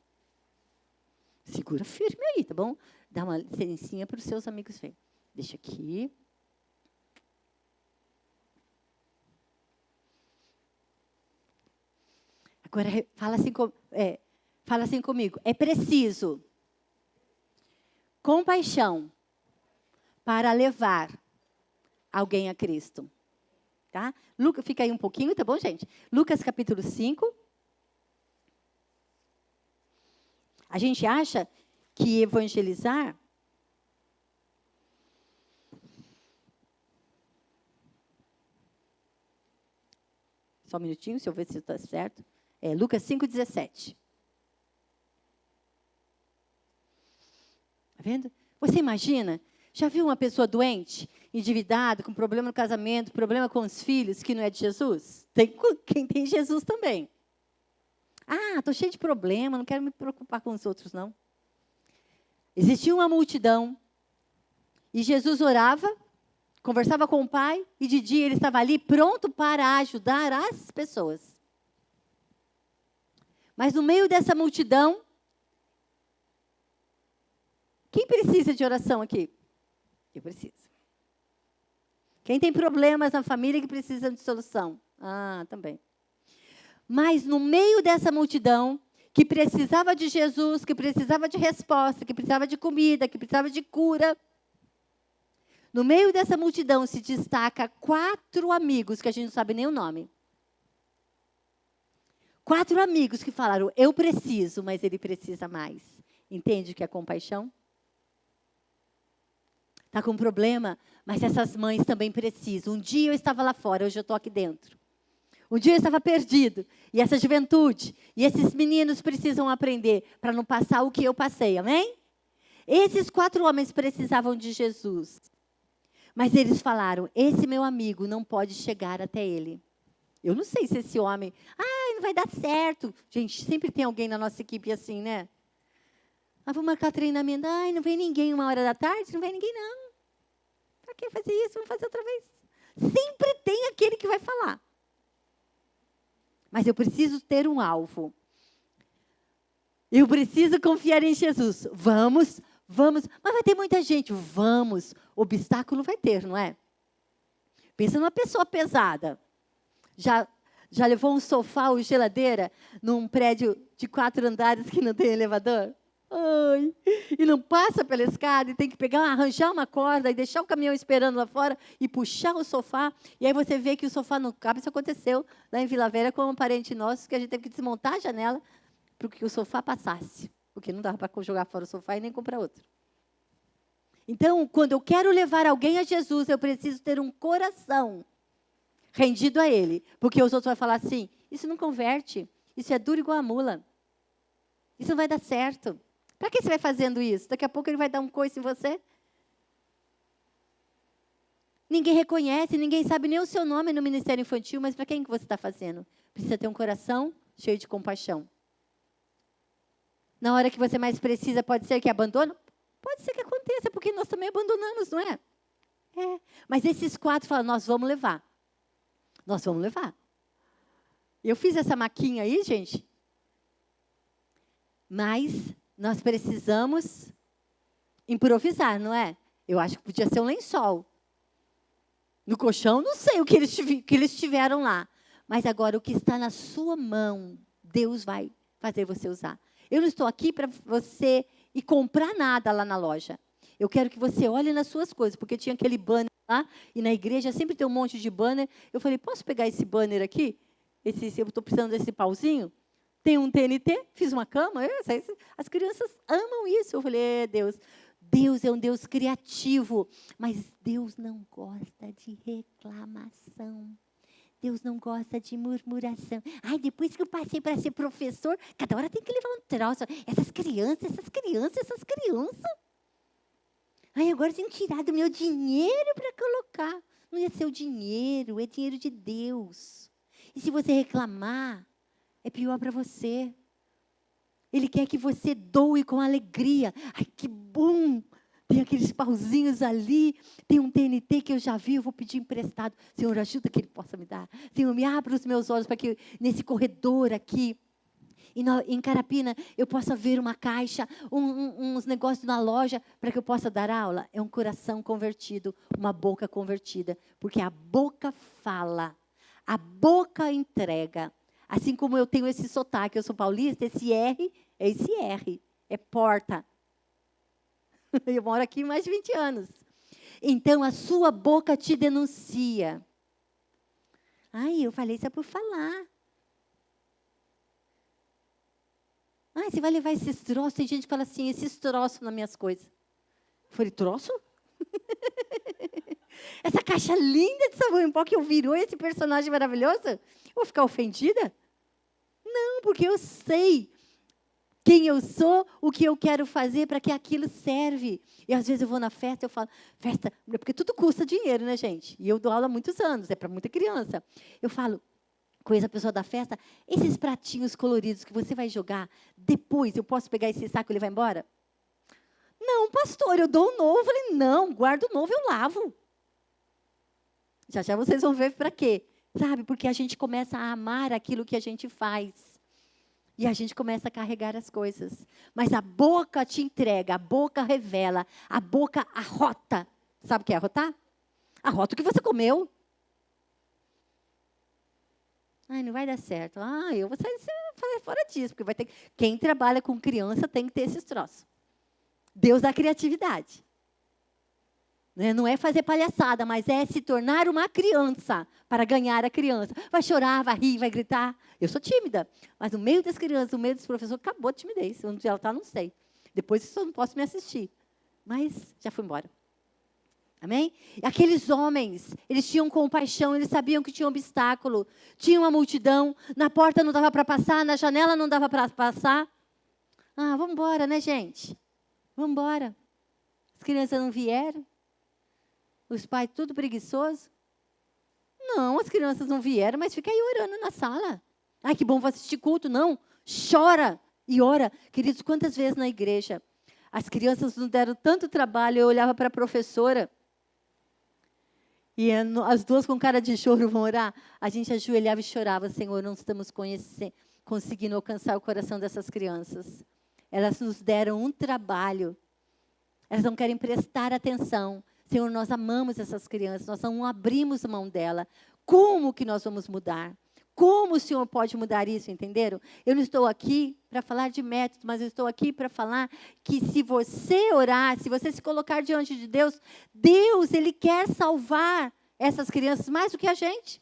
A: Segura firme aí, tá bom? Dá uma licencinha para os seus amigos verem. Deixa aqui. Agora, fala assim comigo. É preciso compaixão para levar alguém a Cristo. Tá? Lucas, fica aí um pouquinho, tá bom, gente? Lucas capítulo 5. A gente acha que evangelizar só um minutinho, deixa eu ver se está certo. Lucas 5,17. Está vendo? Você imagina? Já viu uma pessoa doente, endividada, com problema no casamento, problema com os filhos, que não é de Jesus? Tem quem tem Jesus também. Estou cheio de problema, não quero me preocupar com os outros, não. Existia uma multidão, e Jesus orava, conversava com o Pai, e de dia ele estava ali pronto para ajudar as pessoas. Mas no meio dessa multidão, quem precisa de oração aqui? Eu preciso. Quem tem problemas na família que precisa de solução? Também. Mas no meio dessa multidão, que precisava de Jesus, que precisava de resposta, que precisava de comida, que precisava de cura, no meio dessa multidão se destaca 4 amigos, que a gente não sabe nem o nome. 4 amigos que falaram, eu preciso, mas ele precisa mais. Entende o que é compaixão? está com um problema, mas essas mães também precisam. Um dia eu estava lá fora, hoje eu estou aqui dentro. Um dia eu estava perdido, e essa juventude, e esses meninos precisam aprender para não passar o que eu passei, amém? Esses 4 homens precisavam de Jesus. Mas eles falaram, esse meu amigo não pode chegar até ele. Eu não sei se esse homem, não vai dar certo. Gente, sempre tem alguém na nossa equipe assim, né? Vou marcar treinamento, não vem ninguém 1h da tarde, não vem ninguém não. Para que fazer isso? Vamos fazer outra vez. Sempre tem aquele que vai falar. Mas eu preciso ter um alvo. Eu preciso confiar em Jesus. Vamos. Mas vai ter muita gente. Vamos. Obstáculo vai ter, não é? Pensa numa pessoa pesada. Já levou um sofá ou geladeira num prédio de 4 andares que não tem elevador? Ai, e não passa pela escada e tem que arranjar uma corda e deixar o caminhão esperando lá fora e puxar o sofá. E aí você vê que o sofá não cabe. Isso aconteceu lá em Vila Velha com um parente nosso, que a gente teve que desmontar a janela para que o sofá passasse. Porque não dava para jogar fora o sofá e nem comprar outro. Então, quando eu quero levar alguém a Jesus, eu preciso ter um coração rendido a Ele. Porque os outros vão falar assim, isso não converte, isso é duro igual a mula. Isso não vai dar certo. Para que você vai fazendo isso? Daqui a pouco ele vai dar um coice em você. Ninguém reconhece, ninguém sabe nem o seu nome no Ministério Infantil, mas para quem que você está fazendo? Precisa ter um coração cheio de compaixão. Na hora que você mais precisa, pode ser que abandone? Pode ser que aconteça, porque nós também abandonamos, não é? Mas esses 4 falam, nós vamos levar. Nós vamos levar. Eu fiz essa maquinha aí, gente. Mas nós precisamos improvisar, não é? Eu acho que podia ser um lençol. No colchão, não sei o que eles tiveram lá. Mas agora, o que está na sua mão, Deus vai fazer você usar. Eu não estou aqui para você ir comprar nada lá na loja. Eu quero que você olhe nas suas coisas, porque tinha aquele banner lá, e na igreja sempre tem um monte de banner. Eu falei, posso pegar esse banner aqui? Eu estou precisando desse pauzinho. Tem um TNT, fiz uma cama. As crianças amam isso. Eu falei, Deus é um Deus criativo, mas Deus não gosta de reclamação. Deus não gosta de murmuração. Depois que eu passei para ser professor, cada hora tem que levar um troço. Essas crianças. Agora tem que tirar do meu dinheiro para colocar. Não é seu dinheiro, é dinheiro de Deus. E se você reclamar, é pior para você. Ele quer que você doe com alegria. Que bom! Tem aqueles pauzinhos ali, tem um TNT que eu já vi, eu vou pedir emprestado. Senhor, ajuda que Ele possa me dar. Senhor, me abra os meus olhos para que nesse corredor aqui, em Carapina, eu possa ver uma caixa, uns negócios na loja, para que eu possa dar aula. É um coração convertido, uma boca convertida. Porque a boca fala, a boca entrega. Assim como eu tenho esse sotaque, eu sou paulista, esse R é esse R, é porta. Eu moro aqui há mais de 20 anos. Então, a sua boca te denuncia. Eu falei isso é por falar. Você vai levar esses troços? Tem gente que fala assim, esses troços nas minhas coisas. Eu falei, troço? Essa caixa linda de sabão em pó que eu virou esse personagem maravilhoso? Eu vou ficar ofendida? Não, porque eu sei quem eu sou, o que eu quero fazer para que aquilo serve. E às vezes eu vou na festa, eu falo, festa, porque tudo custa dinheiro, né, gente? E eu dou aula há muitos anos, é para muita criança. Eu falo, conheço a pessoa da festa, esses pratinhos coloridos que você vai jogar, depois eu posso pegar esse saco e levar embora? Não, pastor, eu dou um novo. Eu falei, não, guardo o novo, eu lavo. Já vocês vão ver para quê. Sabe, porque a gente começa a amar aquilo que a gente faz. E a gente começa a carregar as coisas. Mas a boca te entrega, a boca revela, a boca arrota. Sabe o que é arrotar? Arrota o que você comeu. Não vai dar certo. Eu vou fazer fora disso, porque vai ter. Quem trabalha com criança tem que ter esses troços. Deus dá criatividade. Não é fazer palhaçada, mas é se tornar uma criança para ganhar a criança. Vai chorar, vai rir, vai gritar. Eu sou tímida, mas no meio das crianças, no meio dos professores, acabou a timidez. Onde ela está, não sei. Depois eu não posso me assistir. Mas já fui embora. Amém? Aqueles homens, eles tinham compaixão, eles sabiam que tinha um obstáculo. Tinha uma multidão, na porta não dava para passar, na janela não dava para passar. Ah, vamos embora, né, gente? Vamos embora. As crianças não vieram. Os pais tudo preguiçoso. Não, as crianças não vieram, mas fica aí orando na sala. Ai, que bom, vou assistir culto. Não, chora e ora. Queridos, quantas vezes na igreja as crianças nos deram tanto trabalho, eu olhava para a professora, e as duas com cara de choro vão orar. A gente ajoelhava e chorava, Senhor, não estamos conseguindo alcançar o coração dessas crianças. Elas nos deram um trabalho. Elas não querem prestar atenção. Senhor, nós amamos essas crianças, nós não abrimos mão dela. Como que nós vamos mudar? Como o Senhor pode mudar isso, entenderam? Eu não estou aqui para falar de métodos, mas eu estou aqui para falar que se você orar, se você se colocar diante de Deus, Deus, Ele quer salvar essas crianças mais do que a gente.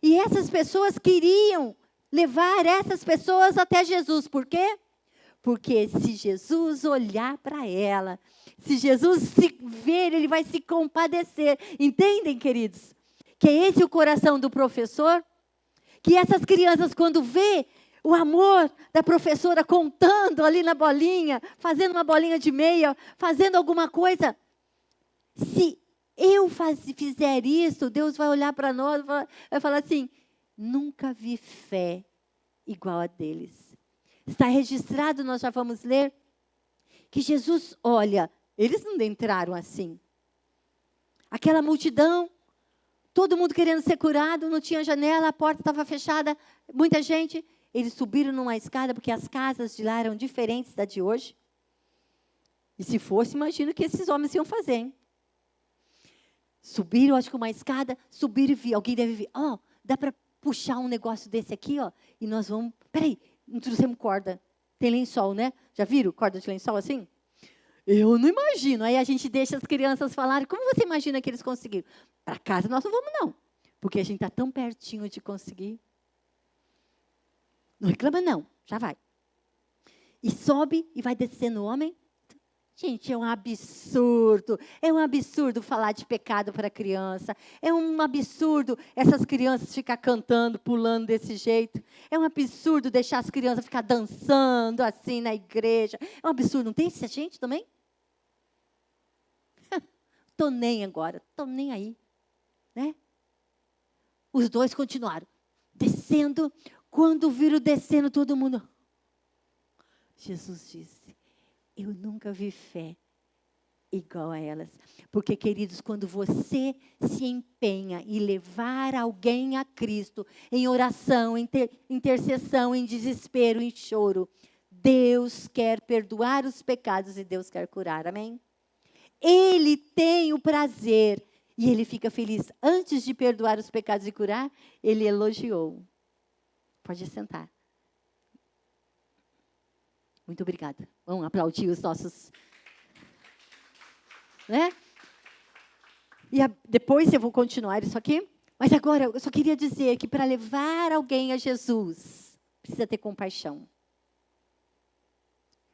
A: E essas pessoas queriam levar essas pessoas até Jesus. Por quê? Porque se Jesus olhar para ela, se Jesus se ver, Ele vai se compadecer. Entendem, queridos? Que é esse o coração do professor? Que essas crianças, quando vê o amor da professora contando ali na bolinha, fazendo uma bolinha de meia, fazendo alguma coisa, se eu fizer isso, Deus vai olhar para nós e vai falar assim, nunca vi fé igual a deles. Está registrado, nós já vamos ler, que Jesus olha, eles não entraram assim. Aquela multidão, todo mundo querendo ser curado, não tinha janela, a porta estava fechada, muita gente. Eles subiram numa escada, porque as casas de lá eram diferentes da de hoje. E se fosse, imagina o que esses homens iam fazer, hein? Subiram, acho que uma escada, subiram e viram. Alguém deve ver, dá para puxar um negócio desse aqui, e nós vamos... Peraí, não trouxemos corda. Tem lençol, né? Já viram corda de lençol assim? Eu não imagino. Aí a gente deixa as crianças falarem. Como você imagina que eles conseguiram? Para casa nós não vamos, não. Porque a gente está tão pertinho de conseguir. Não reclama, não. Já vai. E sobe e vai descendo o homem. Gente, é um absurdo. É um absurdo falar de pecado para a criança. É um absurdo essas crianças ficar cantando, pulando desse jeito. É um absurdo deixar as crianças ficar dançando assim na igreja. É um absurdo. Não tem essa gente também? Estou nem agora. Estou nem aí. Né? Os dois continuaram. Descendo. Quando viram descendo, todo mundo... Jesus disse, eu nunca vi fé igual a elas. Porque, queridos, quando você se empenha em levar alguém a Cristo, em oração, em intercessão, em desespero, em choro, Deus quer perdoar os pecados e Deus quer curar, amém? Ele tem o prazer e Ele fica feliz. Antes de perdoar os pecados e curar, Ele elogiou. Pode sentar. Muito obrigada. Vamos aplaudir os nossos... Né? E depois eu vou continuar isso aqui. Mas agora, eu só queria dizer que para levar alguém a Jesus, precisa ter compaixão.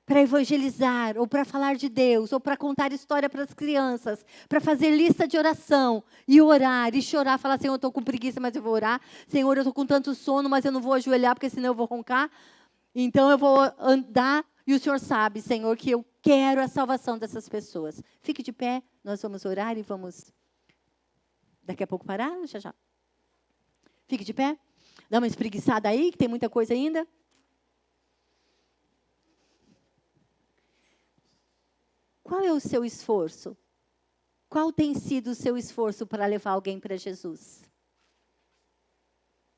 A: Para evangelizar, ou para falar de Deus, ou para contar história para as crianças, para fazer lista de oração, e orar, e chorar, falar, Senhor, eu estou com preguiça, mas eu vou orar. Senhor, eu estou com tanto sono, mas eu não vou ajoelhar, porque senão eu vou roncar. Então, eu vou andar, e o Senhor sabe, Senhor, que eu quero a salvação dessas pessoas. Fique de pé, nós vamos orar e vamos, daqui a pouco, parar, já já. Fique de pé, dá uma espreguiçada aí, que tem muita coisa ainda. Qual é o seu esforço? Qual tem sido o seu esforço para levar alguém para Jesus?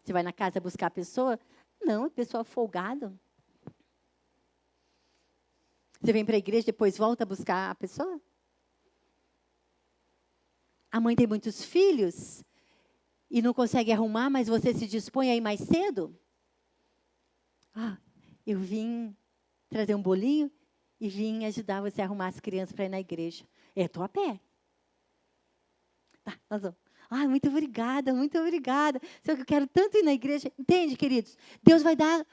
A: Você vai na casa buscar a pessoa? Não, a pessoa folgada. Você vem para a igreja, depois volta a buscar a pessoa? A mãe tem muitos filhos e não consegue arrumar, mas você se dispõe a ir mais cedo? Eu vim trazer um bolinho e vim ajudar você a arrumar as crianças para ir na igreja. Estou a pé. Tá, nós vamos. Muito obrigada, muito obrigada. Só que eu quero tanto ir na igreja. Entende, queridos? Deus vai dar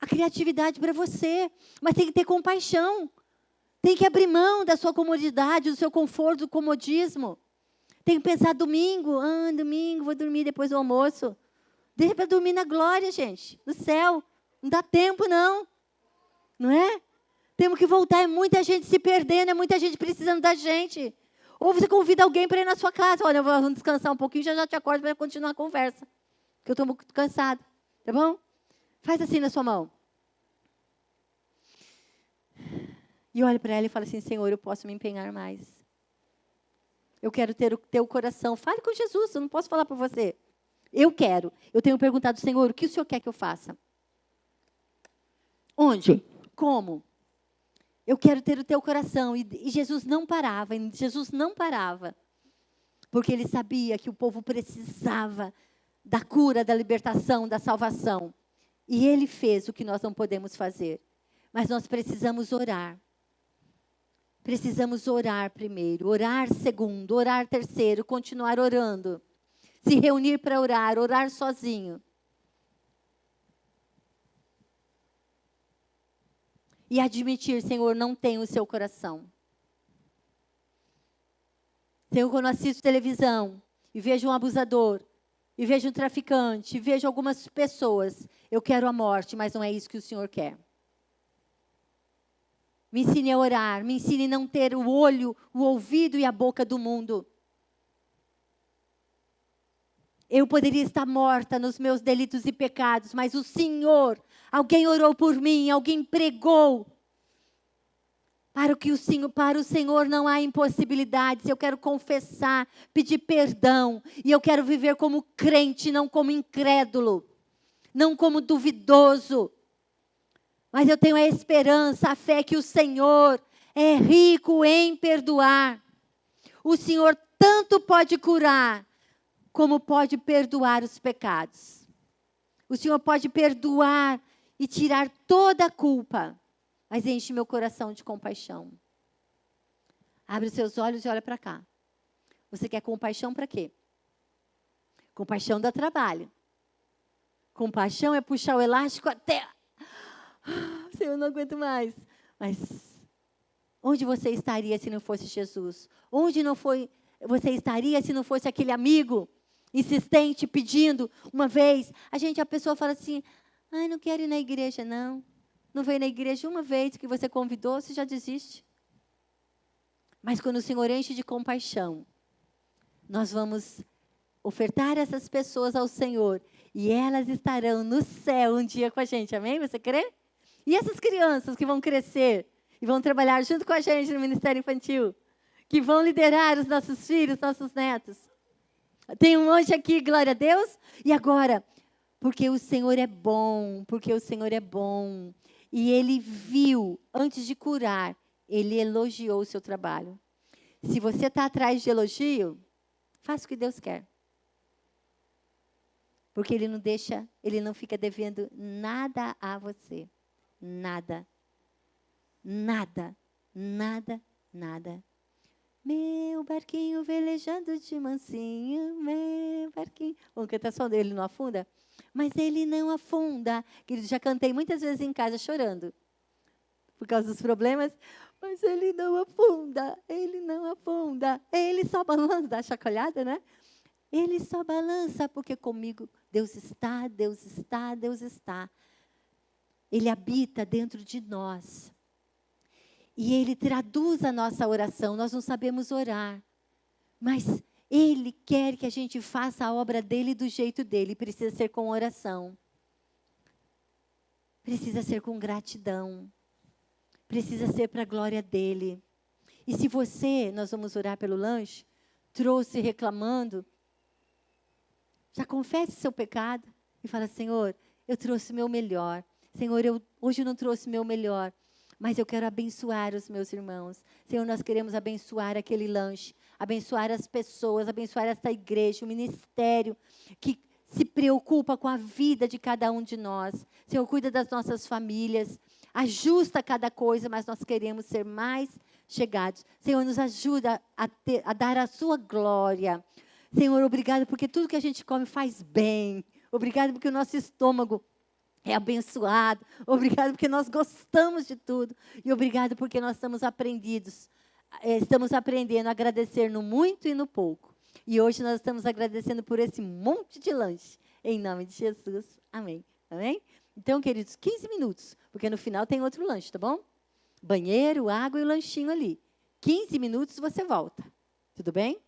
A: a criatividade para você, mas tem que ter compaixão. Tem que abrir mão da sua comodidade, do seu conforto, do comodismo. Tem que pensar domingo. Domingo, vou dormir depois do almoço. Deixa para dormir na glória, gente. No céu. Não dá tempo, não. Não é? Temos que voltar. É muita gente se perdendo. É muita gente precisando da gente. Ou você convida alguém para ir na sua casa. Olha, eu vou descansar um pouquinho, já te acordo para continuar a conversa. Porque eu estou muito cansada. Tá bom? Faz assim na sua mão. E olha para ela e fala assim, Senhor, eu posso me empenhar mais. Eu quero ter o teu coração. Fale com Jesus, eu não posso falar por você. Eu quero. Eu tenho perguntado, Senhor, o que o Senhor quer que eu faça? Onde? Como? Eu quero ter o teu coração. E Jesus não parava. Jesus não parava. Porque ele sabia que o povo precisava da cura, da libertação, da salvação. E ele fez o que nós não podemos fazer. Mas nós precisamos orar. Precisamos orar primeiro, orar segundo, orar terceiro, continuar orando. Se reunir para orar, orar sozinho. E admitir, Senhor, não tenho o seu coração. Senhor, quando eu assisto televisão e vejo um abusador, e vejo um traficante, e vejo algumas pessoas, eu quero a morte, mas não é isso que o Senhor quer. Me ensine a orar, me ensine a não ter o olho, o ouvido e a boca do mundo. Eu poderia estar morta nos meus delitos e pecados, mas o Senhor, alguém orou por mim, alguém pregou. Para o Senhor não há impossibilidades. Eu quero confessar, pedir perdão. E eu quero viver como crente, não como incrédulo. Não como duvidoso. Mas eu tenho a esperança, a fé que o Senhor é rico em perdoar. O Senhor tanto pode curar, como pode perdoar os pecados. O Senhor pode perdoar e tirar toda a culpa. Mas enche meu coração de compaixão. Abre os seus olhos e olha para cá. Você quer compaixão para quê? Compaixão dá trabalho. Compaixão é puxar o elástico até... Senhor, eu não aguento mais. Mas onde você estaria se não fosse Jesus? Onde você estaria se não fosse aquele amigo insistente, pedindo uma vez? A pessoa fala assim, não quero ir na igreja, não. Não veio na igreja uma vez que você convidou, você já desiste. Mas quando o Senhor enche de compaixão, nós vamos ofertar essas pessoas ao Senhor. E elas estarão no céu um dia com a gente, amém? Você crê? E essas crianças que vão crescer e vão trabalhar junto com a gente no Ministério Infantil, que vão liderar os nossos filhos, nossos netos. Tem um monte aqui, glória a Deus. E agora, porque o Senhor é bom, porque o Senhor é bom. E Ele viu, antes de curar, Ele elogiou o seu trabalho. Se você está atrás de elogio, faça o que Deus quer. Porque Ele não deixa, Ele não fica devendo nada a você. Nada. Nada. Nada. Nada. Meu barquinho velejando de mansinho, meu barquinho. Vamos cantar só dele, não afunda? Mas ele não afunda. Querido, já cantei muitas vezes em casa chorando. Por causa dos problemas. Mas ele não afunda, ele não afunda. Ele só balança, dá chacoalhada, né? Ele só balança porque comigo Deus está, Deus está, Deus está. Ele habita dentro de nós. E Ele traduz a nossa oração. Nós não sabemos orar. Mas Ele quer que a gente faça a obra dEle do jeito dEle. Precisa ser com oração. Precisa ser com gratidão. Precisa ser para a glória dEle. E se você, nós vamos orar pelo lanche, trouxe reclamando, já confesse seu pecado e fala, Senhor, eu trouxe o meu melhor. Senhor, hoje eu não trouxe o meu melhor, mas eu quero abençoar os meus irmãos. Senhor, nós queremos abençoar aquele lanche, abençoar as pessoas, abençoar esta igreja, o ministério que se preocupa com a vida de cada um de nós. Senhor, cuida das nossas famílias, ajusta cada coisa, mas nós queremos ser mais chegados. Senhor, nos ajuda a dar a sua glória. Senhor, obrigado porque tudo que a gente come faz bem. Obrigado porque o nosso estômago é abençoado. Obrigado porque nós gostamos de tudo. E obrigado porque nós estamos estamos aprendendo a agradecer no muito e no pouco. E hoje nós estamos agradecendo por esse monte de lanche. Em nome de Jesus. Amém. Amém? Então, queridos, 15 minutos, porque no final tem outro lanche, tá bom? Banheiro, água e o lanchinho ali. 15 minutos você volta. Tudo bem?